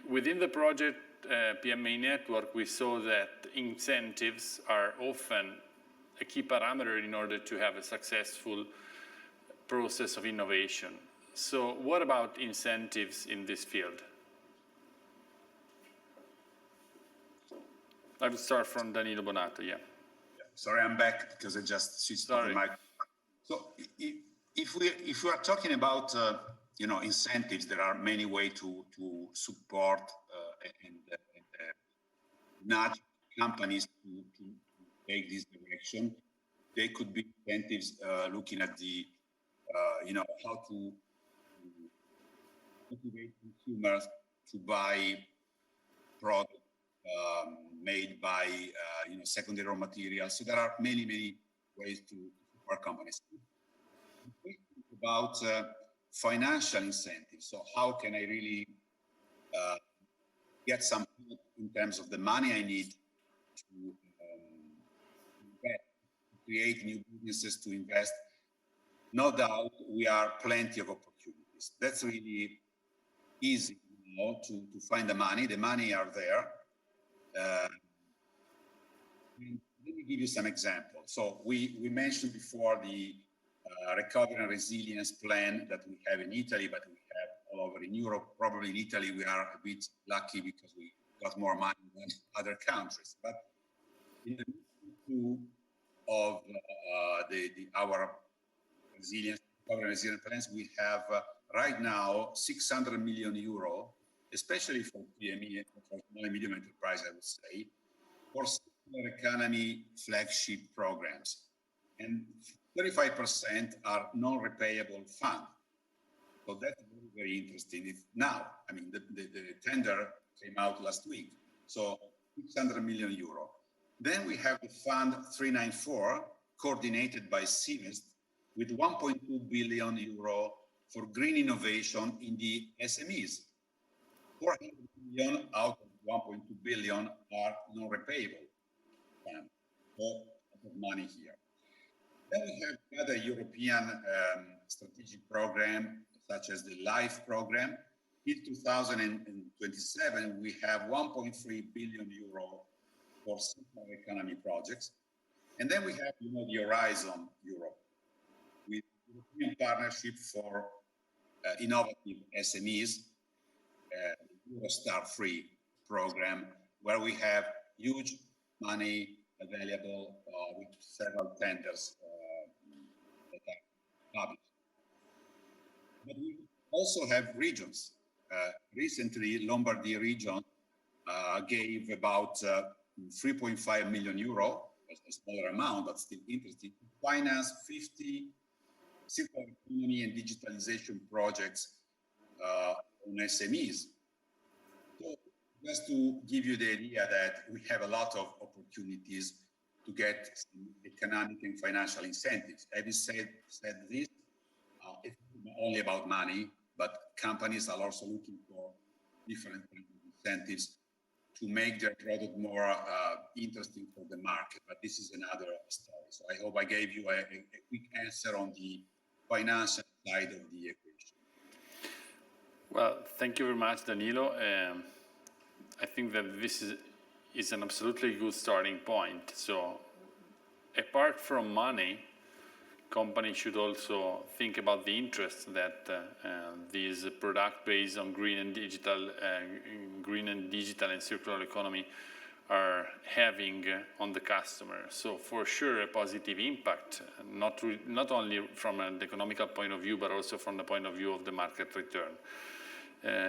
Within the project PMI Network, we saw that incentives are often a key parameter in order to have a successful process of innovation. So what about incentives in this field? I would start from Danilo Bonato, yeah. Sorry, I'm back because I just switched to the mic. So if we are talking about incentives, there are many ways to support and nudge companies to take this direction. They could be incentives looking at the how to motivate consumers to buy products made by secondary raw materials. So there are many ways to support companies. About financial incentives. So how can I really get some help in terms of the money I need to create new businesses, to invest, no doubt we are plenty of opportunities. That's really easy, you know, to find the money. The money are there. Let me give you some examples. So we mentioned before the recovery and resilience plan that we have in Italy, but we have all over in Europe. Probably in Italy we are a bit lucky because we got more money than other countries. But in the midst of our resilience, recovery and resilience plans, we have right now 600 million euro, especially for PME, for small and medium enterprise, I would say, for circular economy flagship programs. And 35% are non-repayable funds. So that's very, very interesting. If now, I mean, the tender came out last week, so 600 million euro. Then we have the fund 394, coordinated by Siemens, with 1.2 billion euro for green innovation in the SMEs. 400 million out of 1.2 billion are non-repayable funds. So a lot of money here. Then we have another European strategic program, such as the LIFE program. In 2027, we have 1.3 billion euro for circular economy projects. And then we have, you know, the Horizon Europe, with European Partnership for Innovative SMEs, Eurostar Free program, where we have huge money available with several tenders that are published. But we also have regions. Recently, Lombardy region gave about 3.5 million euro, a smaller amount, but still interesting, to finance 50 circular economy and digitalization projects on SMEs. So just to give you the idea that we have a lot of opportunities to get some economic and financial incentives. Having said this, it's not only about money, but companies are also looking for different incentives to make their product more interesting for the market. But this is another story. So I hope I gave you a quick answer on the financial side of the equation. Well, thank you very much, Danilo. I think that this is an absolutely good starting point. So apart from money, companies should also think about the interest that these products based on green and digital and circular economy are having on the customer. So for sure, a positive impact, not only from an economical point of view, but also from the point of view of the market return.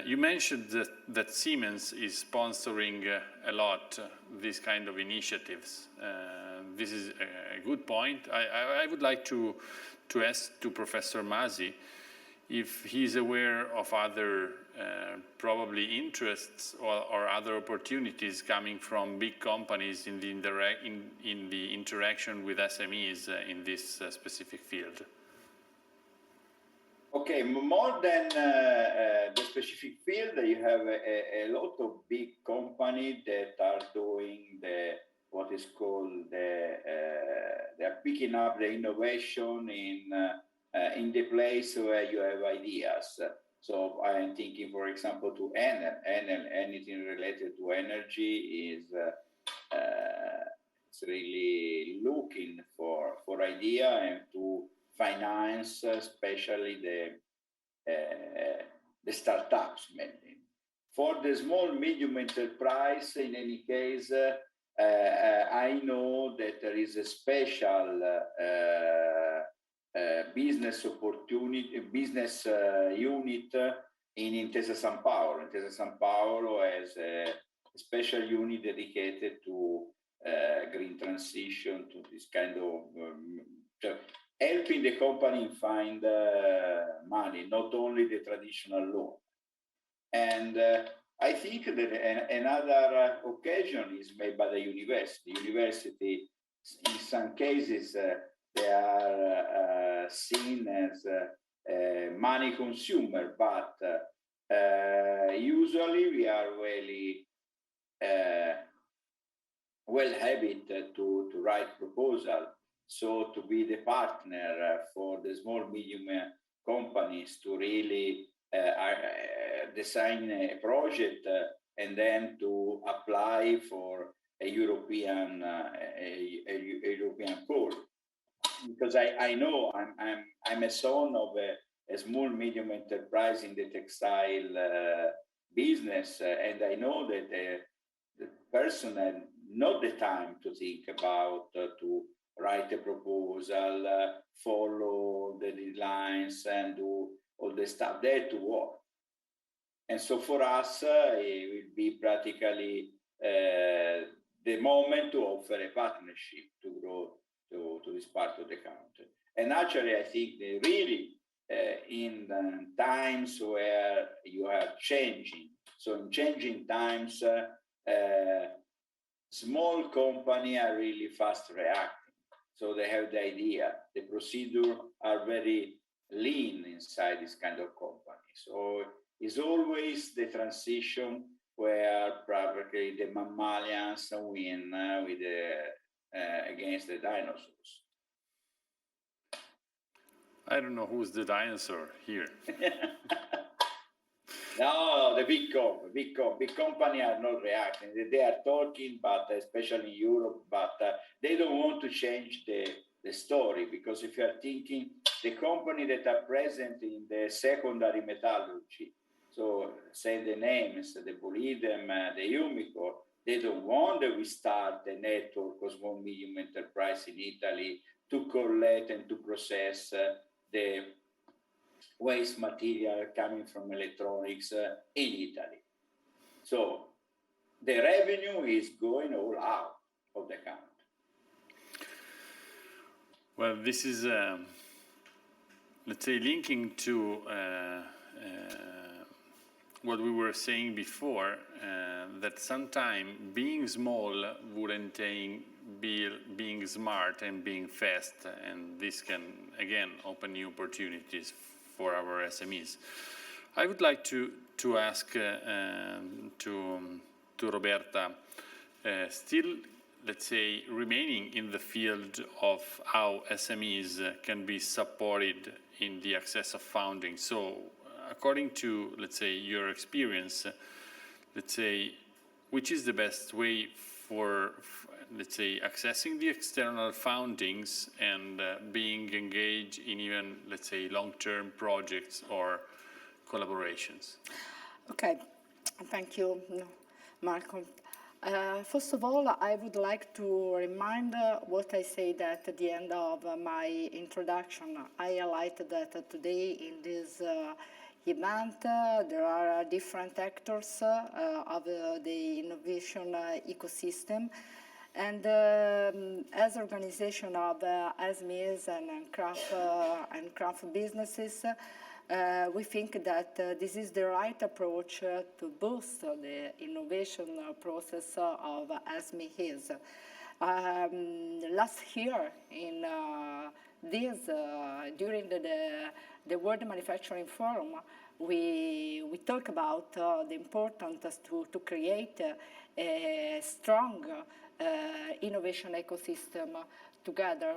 You mentioned that Siemens is sponsoring a lot these kind of initiatives. This is a good point. I would like to ask to Professor Masi if he's aware of other probably interests or other opportunities coming from big companies in the interaction with SMEs in this specific field. Okay, more than the specific field, you have a lot of big companies that are doing what is called they are picking up the innovation in the place where you have ideas. So I am thinking, for example, to Enel. Anything related to energy is it's really looking for idea and to finance, especially the startups mainly. For the small medium enterprise, in any case, I know that there is a special business opportunity, business unit in Intesa Sanpaolo. Intesa Sanpaolo has a special unit dedicated to green transition, to this kind of helping the company find money, not only the traditional loan. And I think that another occasion is made by the university. University, in some cases, they are seen as a money consumer, but usually we are really well habit to write proposal So to be the partner for the small, medium companies to really design a project and then to apply for a European call. Because I know I'm a son of a small medium enterprise in the textile business, and I know that the person had not the time to think about to write a proposal, follow the deadlines, and do all the stuff there to work. And so for us, it will be practically the moment to offer a partnership to grow to this part of the country. And actually, I think they really, in times where you are changing, so in changing times, small companies are really fast reacting. So they have the idea. The procedure are very lean inside this kind of company. So it's always the transition where probably the mammalians win with against the dinosaurs. I don't know who's the dinosaur here. No, the big company are not reacting. They are talking, but especially in Europe, but they don't want to change the story, because if you are thinking the company that are present in the secondary metallurgy, so say the names, the Bolidem, the Umicore, they don't want that we start a network of small medium enterprise in Italy to collect and to process the waste material coming from electronics in Italy. So the revenue is going all out of the country. Well, this is, let's say, linking to what we were saying before, that sometimes being small would entail being smart and being fast, and this can, again, open new opportunities for our SMEs. I would like to ask to Roberta, still, let's say, remaining in the field of how SMEs can be supported in the access of funding. So, according to, let's say, your experience, let's say, which is the best way for let's say, accessing the external fundings and being engaged in even, let's say, long-term projects or collaborations? Okay, thank you, Marco. First of all, I would like to remind what I said at the end of my introduction. I highlighted that today in this event there are different actors of the innovation ecosystem. And as organization of SMEs and craft businesses, we think that this is the right approach to boost the innovation process of SMEs. Last year, in during the World Manufacturing Forum, we talk about the importance to create a strong innovation ecosystem together,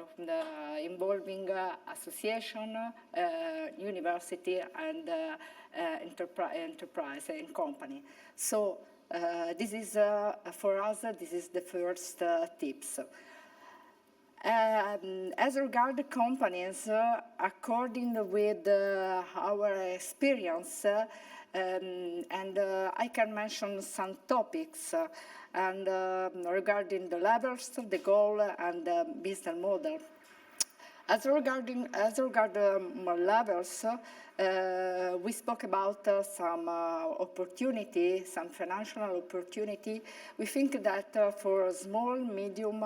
involving association, university, and enterprise and company. So this is, for us, this is the first tips. As regards companies, according with our experience, and I can mention some topics and regarding the levels, the goal, and the business model. As regard levels, we spoke about some opportunity, some financial opportunity. We think that for small, medium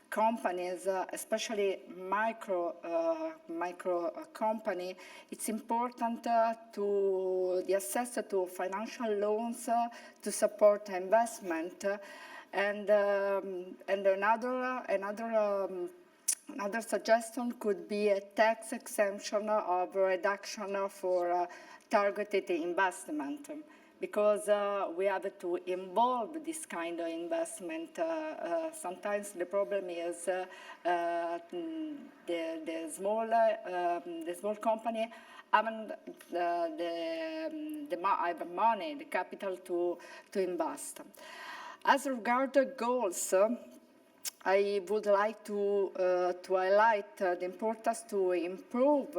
companies, especially micro company, it's important to the access to financial loans to support investment, and another suggestion could be a tax exemption of reduction for targeted investment, because we have to involve this kind of investment. Sometimes the problem is the small company haven't the money, the capital to invest. As regards the goals, I would like to highlight the importance to improve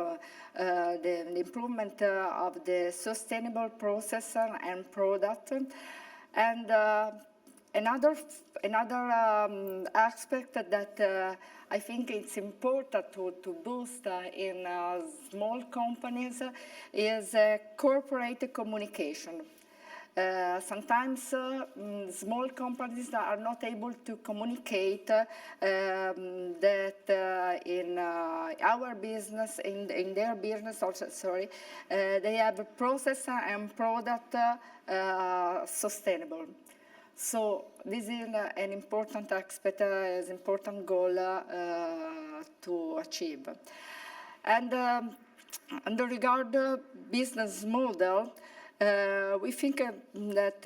the improvement of the sustainable process and product, and another aspect that I think it's important to boost in small companies is corporate communication. Sometimes small companies are not able to communicate that in our business, in their business also, sorry, they have a process and product sustainable. So this is an important aspect, an important goal to achieve. And regard the business model, we think that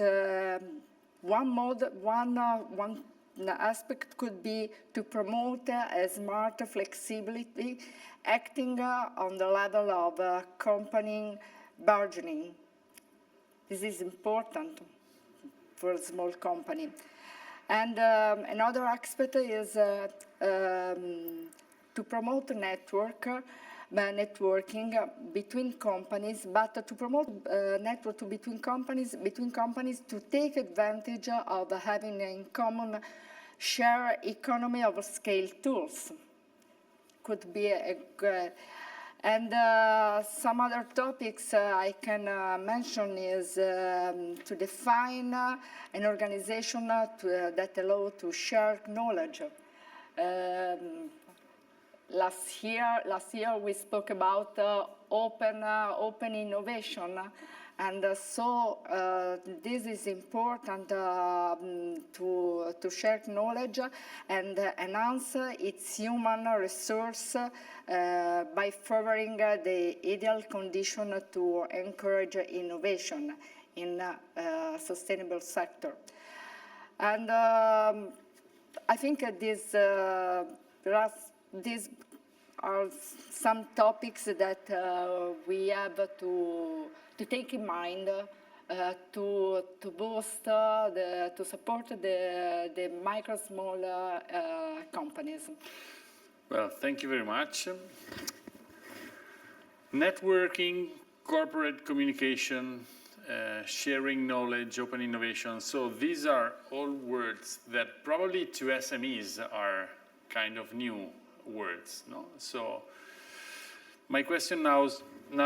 one aspect could be to promote a smart flexibility, acting on the level of company bargaining. This is important for a small company. And another aspect is to promote networking between companies, but to promote network between companies to take advantage of having in common share economy of scale tools. Could be and some other topics I can mention is to define an organization that allow to share knowledge. Last year we spoke about open innovation, and so this is important to share knowledge and enhance its human resource by favoring the ideal condition to encourage innovation in sustainable sector. And I think these are some topics that we have to take in mind to boost, to support the micro small companies. Well, thank you very much. Networking, corporate communication, sharing knowledge, open innovation. So these are all words that probably to SMEs are kind of new words, no? So my question now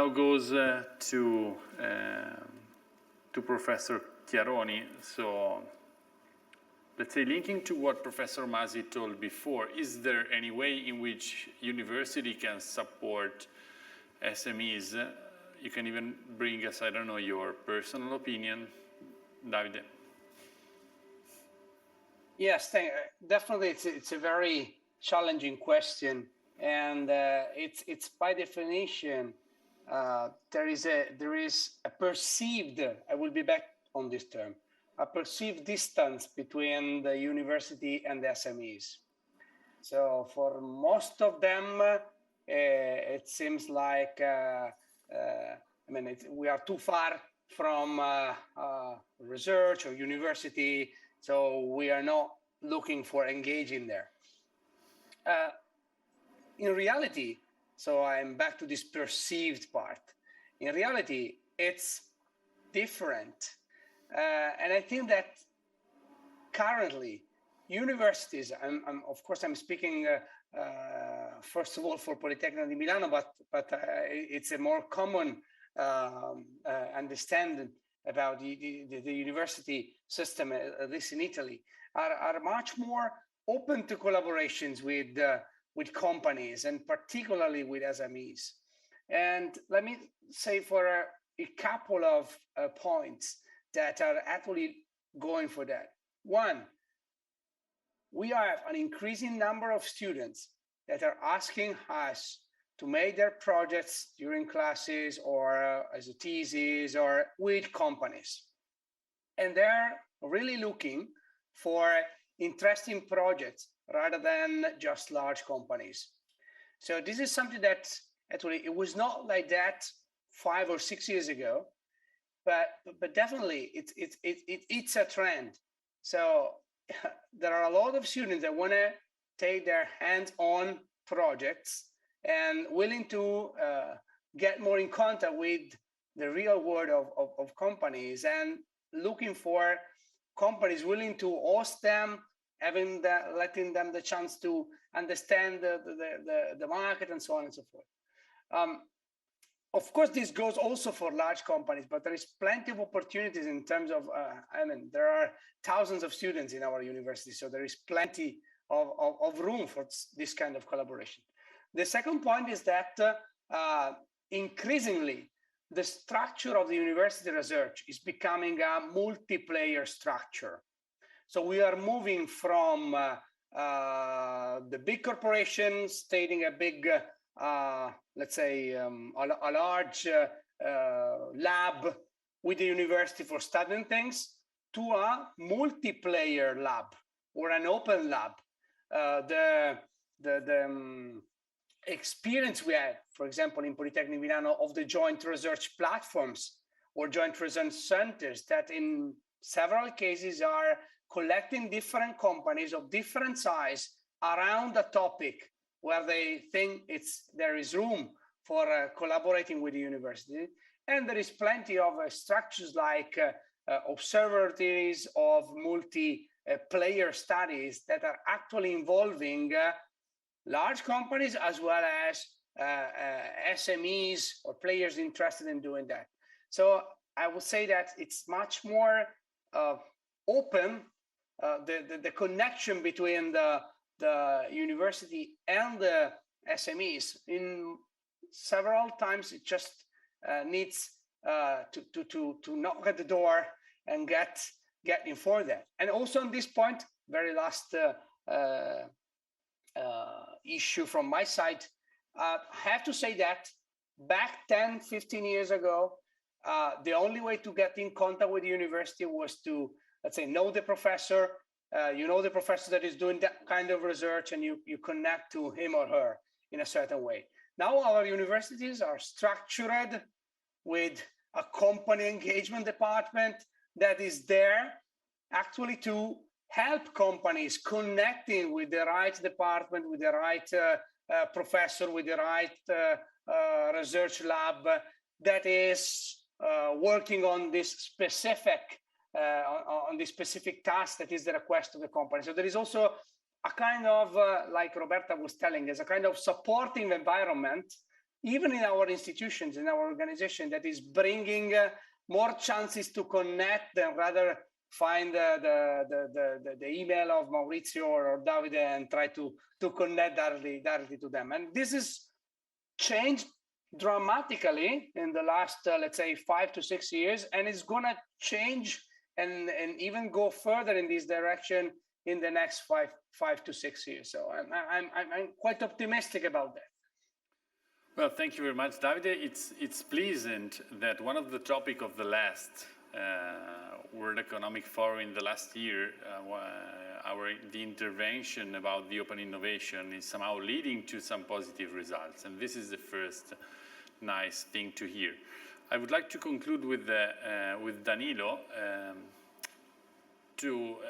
goes to Professor Chiaroni. So let's say, linking to what Professor Masi told before, is there any way in which university can support SMEs? You can even bring us, I don't know, your personal opinion, Davide. Yes, definitely. It's a very challenging question, and it's by definition there is a perceived, I will be back on this term, a perceived distance between the university and the SMEs. So for most of them, it seems like we are too far from research or university, so we are not looking for engaging there. In reality, so I'm back to this perceived part. In reality, it's different. And I think that currently, universities, of course, I'm speaking first of all for Politecnico di Milano, but it's a more common understanding about the university system, at least in Italy, are much more open to collaborations with companies, and particularly with SMEs. And let me say for a couple of points that are actually going for that. One, we have an increasing number of students that are asking us to make their projects during classes or as a thesis or with companies. and they're really looking for interesting projects rather than just large companies. So this is something that actually it was not like that 5 or 6 years ago, but definitely it's a trend. So there are a lot of students that want to take their hands-on projects and willing to get more in contact with the real world of companies, and looking for companies willing to host them, letting them the chance to understand the market and so on and so forth. Of course, this goes also for large companies, but there is plenty of opportunities in terms of, there are thousands of students in our university, so there is plenty of room for this kind of collaboration. The second point is that increasingly, the structure of the university research is becoming a multiplayer structure. So we are moving from the big corporations stating a big, let's say, a large lab with the university for studying things, to a multiplayer lab or an open lab. The experience we had, for example, in Politecnico Milano, of the joint research platforms or joint research centers that in several cases are collecting different companies of different size around a topic where they think there is room for collaborating with the university. And there is plenty of structures like observatories of multi-player studies that are actually involving large companies as well as SMEs or players interested in doing that. So I would say that it's much more open, the connection between the university and the SMEs. In several times, it just needs to knock at the door and get in for that. And also on this point, very last issue from my side, I have to say that back 10, 15 years ago, the only way to get in contact with the university was to, let's say, know the professor. You know the professor that is doing that kind of research, and you connect to him or her in a certain way. Now our universities are structured with a company engagement department that is there actually to help companies connecting with the right department, with the right professor, with the right research lab that is working on this specific task that is the request of the company. So there is also a kind of, like Roberta was telling, there's a kind of supporting environment, even in our institutions, in our organization, that is bringing more chances to connect than rather find the email of Maurizio or Davide and try to connect directly to them. And this is changed dramatically in the last, let's say, 5 to 6 years, and it's going to change and even go further in this direction in the next 5 to 6 years. So I'm quite optimistic about that. Well, thank you very much, Davide. It's pleasant that one of the topic of the last World Economic Forum in the last year, the intervention about the open innovation is somehow leading to some positive results, and this is the first nice thing to hear. I would like to conclude with Danilo,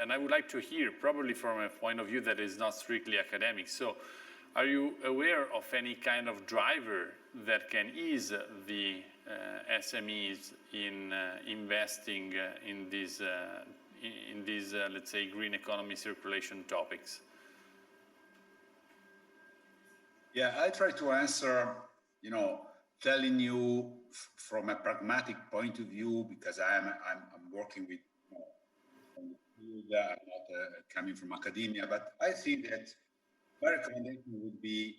and I would like to hear, probably from a point of view that is not strictly academic. So, are you aware of any kind of driver that can ease the SMEs in investing in these, let's say, green economy circulation topics? Yeah, I try to answer, telling you from a pragmatic point of view, because I'm working with, from the field, I'm not coming from academia, but I think that my recommendation would be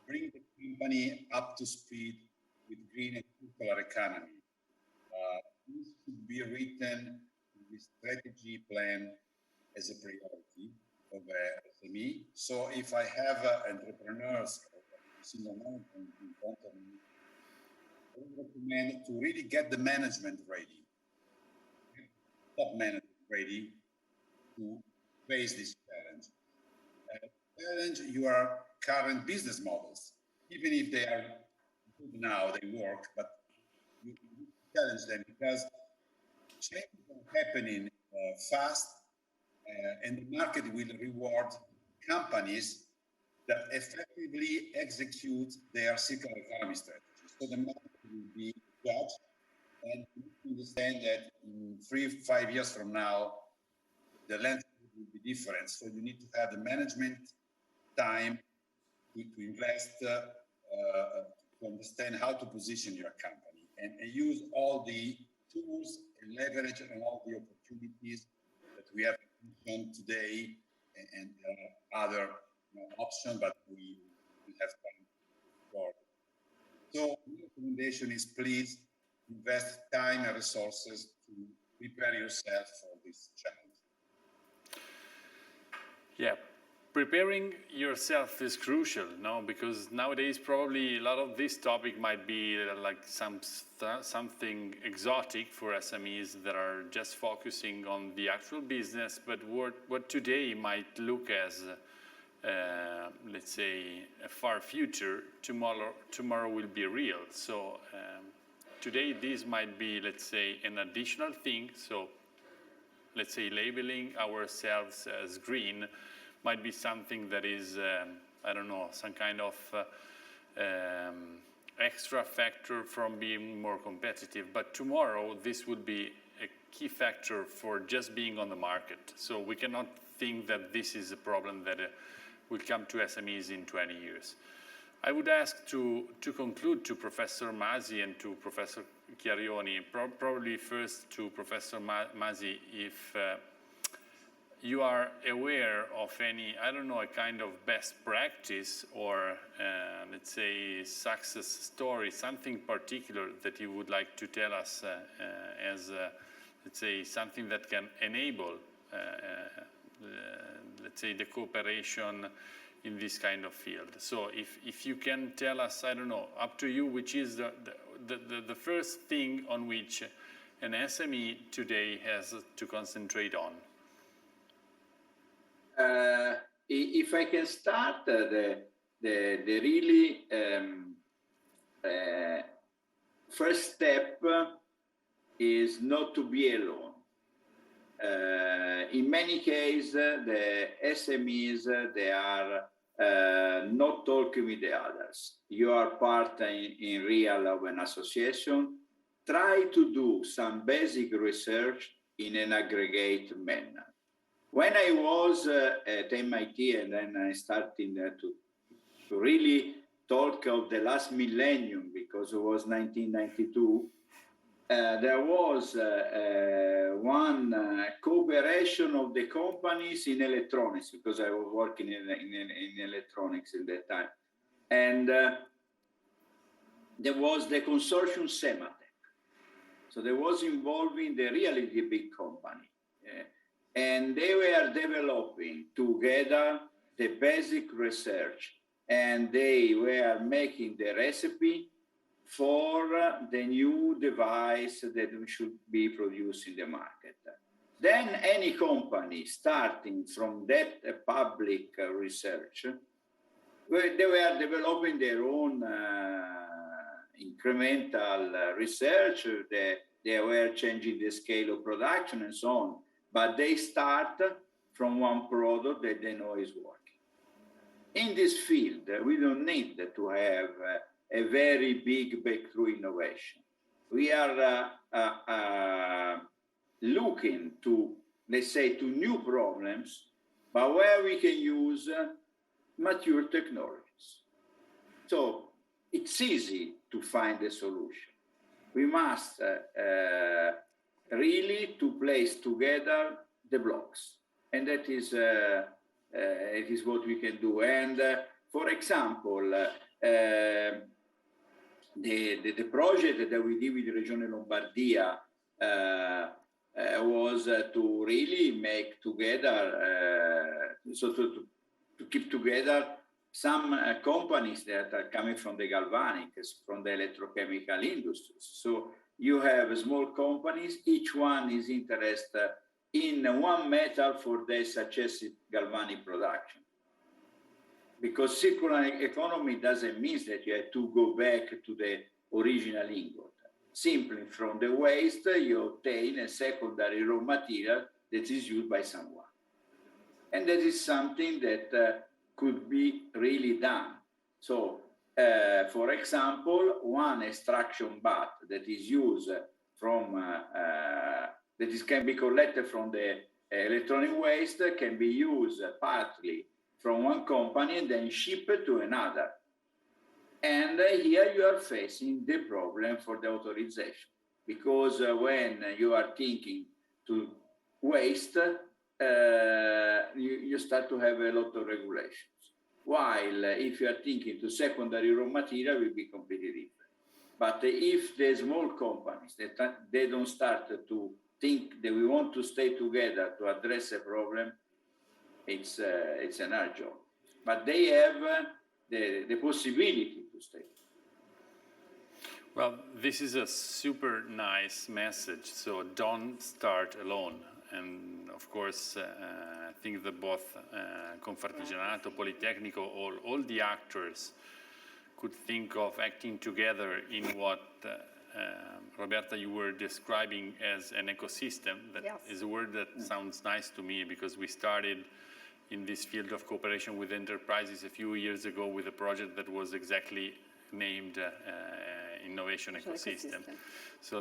bring the company up to speed with green and circular economy. This should be written in the strategy plan as a priority of SME. So if I have entrepreneurs or single management in front of me, I would recommend to really get the management ready. top management ready to face this challenge. Challenge your current business models, even if they are good now, they work, but you challenge them because changes are happening fast, and the market will reward companies that effectively execute their circular economy strategy. So the market will be judged, and you understand that in 3-5 years from now, the landscape will be different. So you need to have the management time to invest, to understand how to position your company and use all the tools and leverage and all the opportunities that we have mentioned today, and other options, but we have time for. So my recommendation is please invest time and resources to prepare yourself for this challenge. Yeah, preparing yourself is crucial, no? Because nowadays probably a lot of this topic might be like something exotic for SMEs that are just focusing on the actual business, but what today might look as, let's say, a far future, tomorrow will be real. So today this might be, let's say, an additional thing. So let's say labeling ourselves as green might be something that is, I don't know, some kind of extra factor from being more competitive. But tomorrow, this would be a key factor for just being on the market. So we cannot think that this is a problem that will come to SMEs in 20 years. I would ask to conclude to Professor Masi and to Professor Chiarioni, probably first to Professor Masi, if you are aware of any, I don't know, a kind of best practice or let's say success story, something particular that you would like to tell us as, let's say, something that can enable, let's say, the cooperation in this kind of field. So if you can tell us, I don't know, up to you, which is the first thing on which an SME today has to concentrate on. If I can start, the really first step is not to be alone. In many cases, the SMEs, they are not talking with the others. You are part in real of an association. Try to do some basic research in an aggregate manner. When I was at MIT and then I started to really talk of the last millennium, because it was 1992, there was one cooperation of the companies in electronics, because I was working in electronics at that time. And there was the consortium Sematec. So there was involving the really big company. And they were developing together the basic research, and they were making the recipe for the new device that we should be produced in the market. Then any company starting from that public research, they were developing their own incremental research, they were changing the scale of production and so on. But they start from one product that they know is working. In this field, we don't need to have a very big breakthrough innovation. We are looking to, let's say, to new problems, but where we can use mature technologies. So it's easy to find a solution. We must really to place together the blocks, and that is it is what we can do. And for example, the project that we did with the Regione Lombardia was to really make together, so to keep together some companies that are coming from the galvanic, from the electrochemical industries. So you have small companies, each one is interested in one metal for their successive galvanic production. Because circular economy doesn't mean that you have to go back to the original ingot. Simply from the waste, you obtain a secondary raw material that is used by someone. And that is something that could be really done. So, for example, one extraction bath that is used from, can be collected from the electronic waste can be used partly from one company and then shipped to another. And here you are facing the problem for the authorization, because when you are thinking to waste, you start to have a lot of regulations. While if you are thinking to secondary raw material, will be completely different. But if the small companies that they don't start to think that we want to stay together to address a problem, it's an hard job. But they have the possibility to stay. Well, this is a super nice message. So don't start alone. And of course, I think that both Confartigianato, Politecnico, all the actors could think of acting together in what, Roberta, you were describing as an ecosystem. That is a word that sounds nice to me, because we started in this field of cooperation with enterprises a few years ago with a project that was exactly named Innovation Ecosystem. So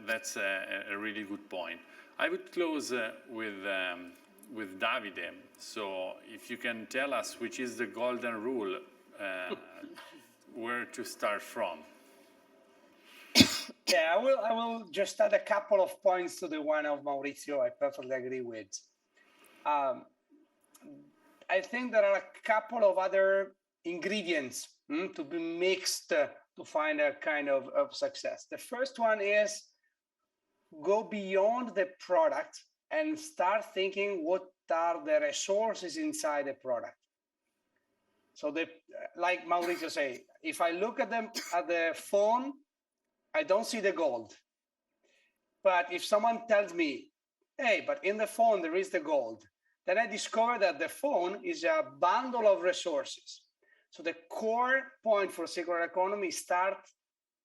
that's a really good point. I would close with Davide. So if you can tell us which is the golden rule, where to start from. Yeah, I will just add a couple of points to the one of Maurizio. I perfectly agree with. I think there are a couple of other ingredients to be mixed to find a kind of success. The first one is go beyond the product and start thinking what are the resources inside the product. So like Maurizio say, if I look at the phone, I don't see the gold. But if someone tells me, hey, but in the phone there is the gold, then I discover that the phone is a bundle of resources. So the core point for circular economy start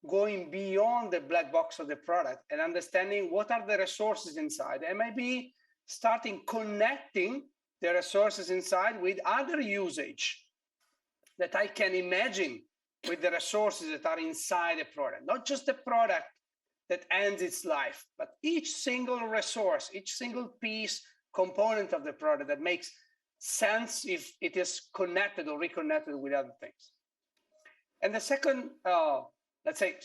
going beyond the black box of the product and understanding what are the resources inside, and maybe starting connecting the resources inside with other usage that I can imagine with the resources that are inside the product, not just the product that ends its life, but each single resource, each single piece, component of the product that makes sense if it is connected or reconnected with other things. And the second, let's say,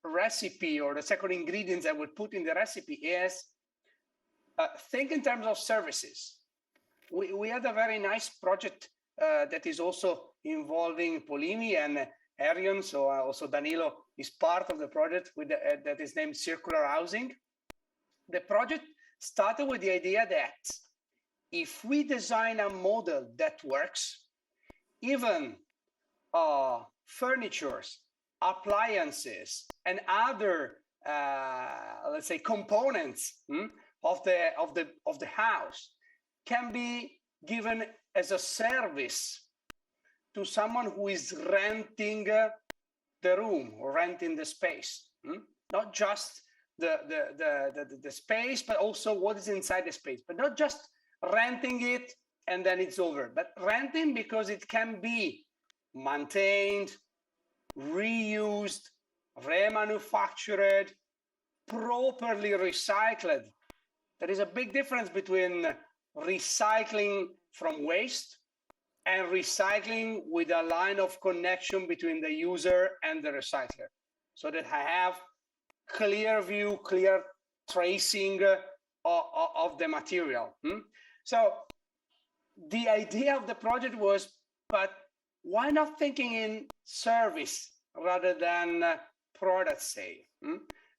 recipe, or the second ingredients I would put in the recipe is think in terms of services. We had a very nice project that is also involving Polimi and Arion, so also Danilo is part of the project with that is named Circular Housing. The project started with the idea that if we design a model that works, even furnitures, appliances, and other let's say components of the house can be given as a service to someone who is renting the room or renting the space, not just the space, but also what is inside the space, but not just renting it and then it's over, but renting because it can be maintained, reused, remanufactured, properly recycled. There is a big difference between recycling from waste and recycling with a line of connection between the user and the recycler, so that I have clear view, clear tracing of the material. So the idea of the project was, but why not thinking in service rather than product sale?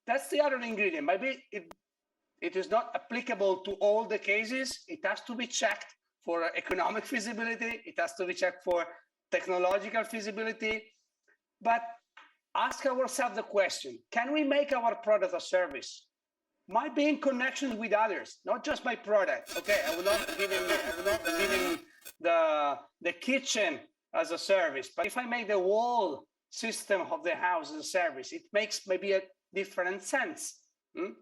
That's the other ingredient. Maybe it is not applicable to all the cases. It has to be checked for economic feasibility. It has to be checked for technological feasibility. But ask ourselves the question, can we make our product a service? Might be in connection with others, not just my product. Okay, I will not give him the kitchen as a service, but if I make the whole system of the house as a service, it makes maybe a different sense.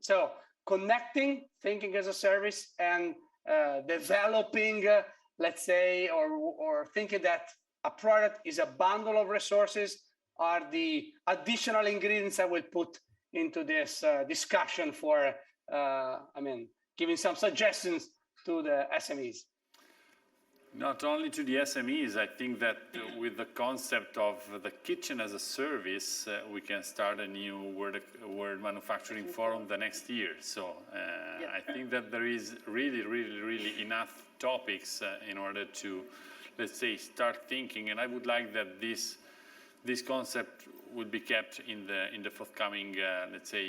So connecting, thinking as a service, and developing, let's say, or thinking that a product is a bundle of resources are the additional ingredients I will put into this discussion for, giving some suggestions to the SMEs. Not only to the SMEs, I think that with the concept of the kitchen as a service, we can start a new World Manufacturing Forum the next year. So I think that there is really enough topics in order to, let's say, start thinking. And I would like that this concept would be kept in the forthcoming, let's say,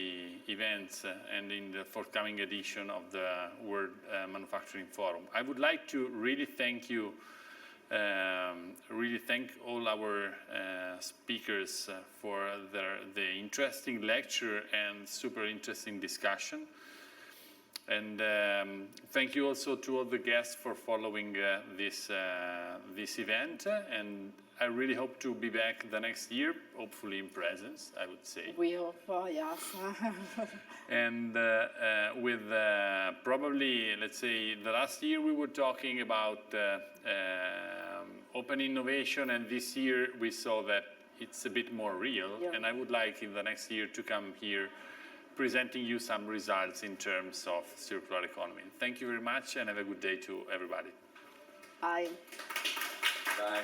events and in the forthcoming edition of the World Manufacturing Forum. I would like to really thank you, really thank all our speakers for the interesting lecture and super interesting discussion. And thank you also to all the guests for following this event. And I really hope to be back the next year, hopefully in presence, I would say. We hope, yes. And with probably, let's say, the last year we were talking about open innovation, and this year we saw that it's a bit more real. Yeah. And I would like in the next year to come here presenting you some results in terms of circular economy. Thank you very much and have a good day to everybody. Bye. Bye.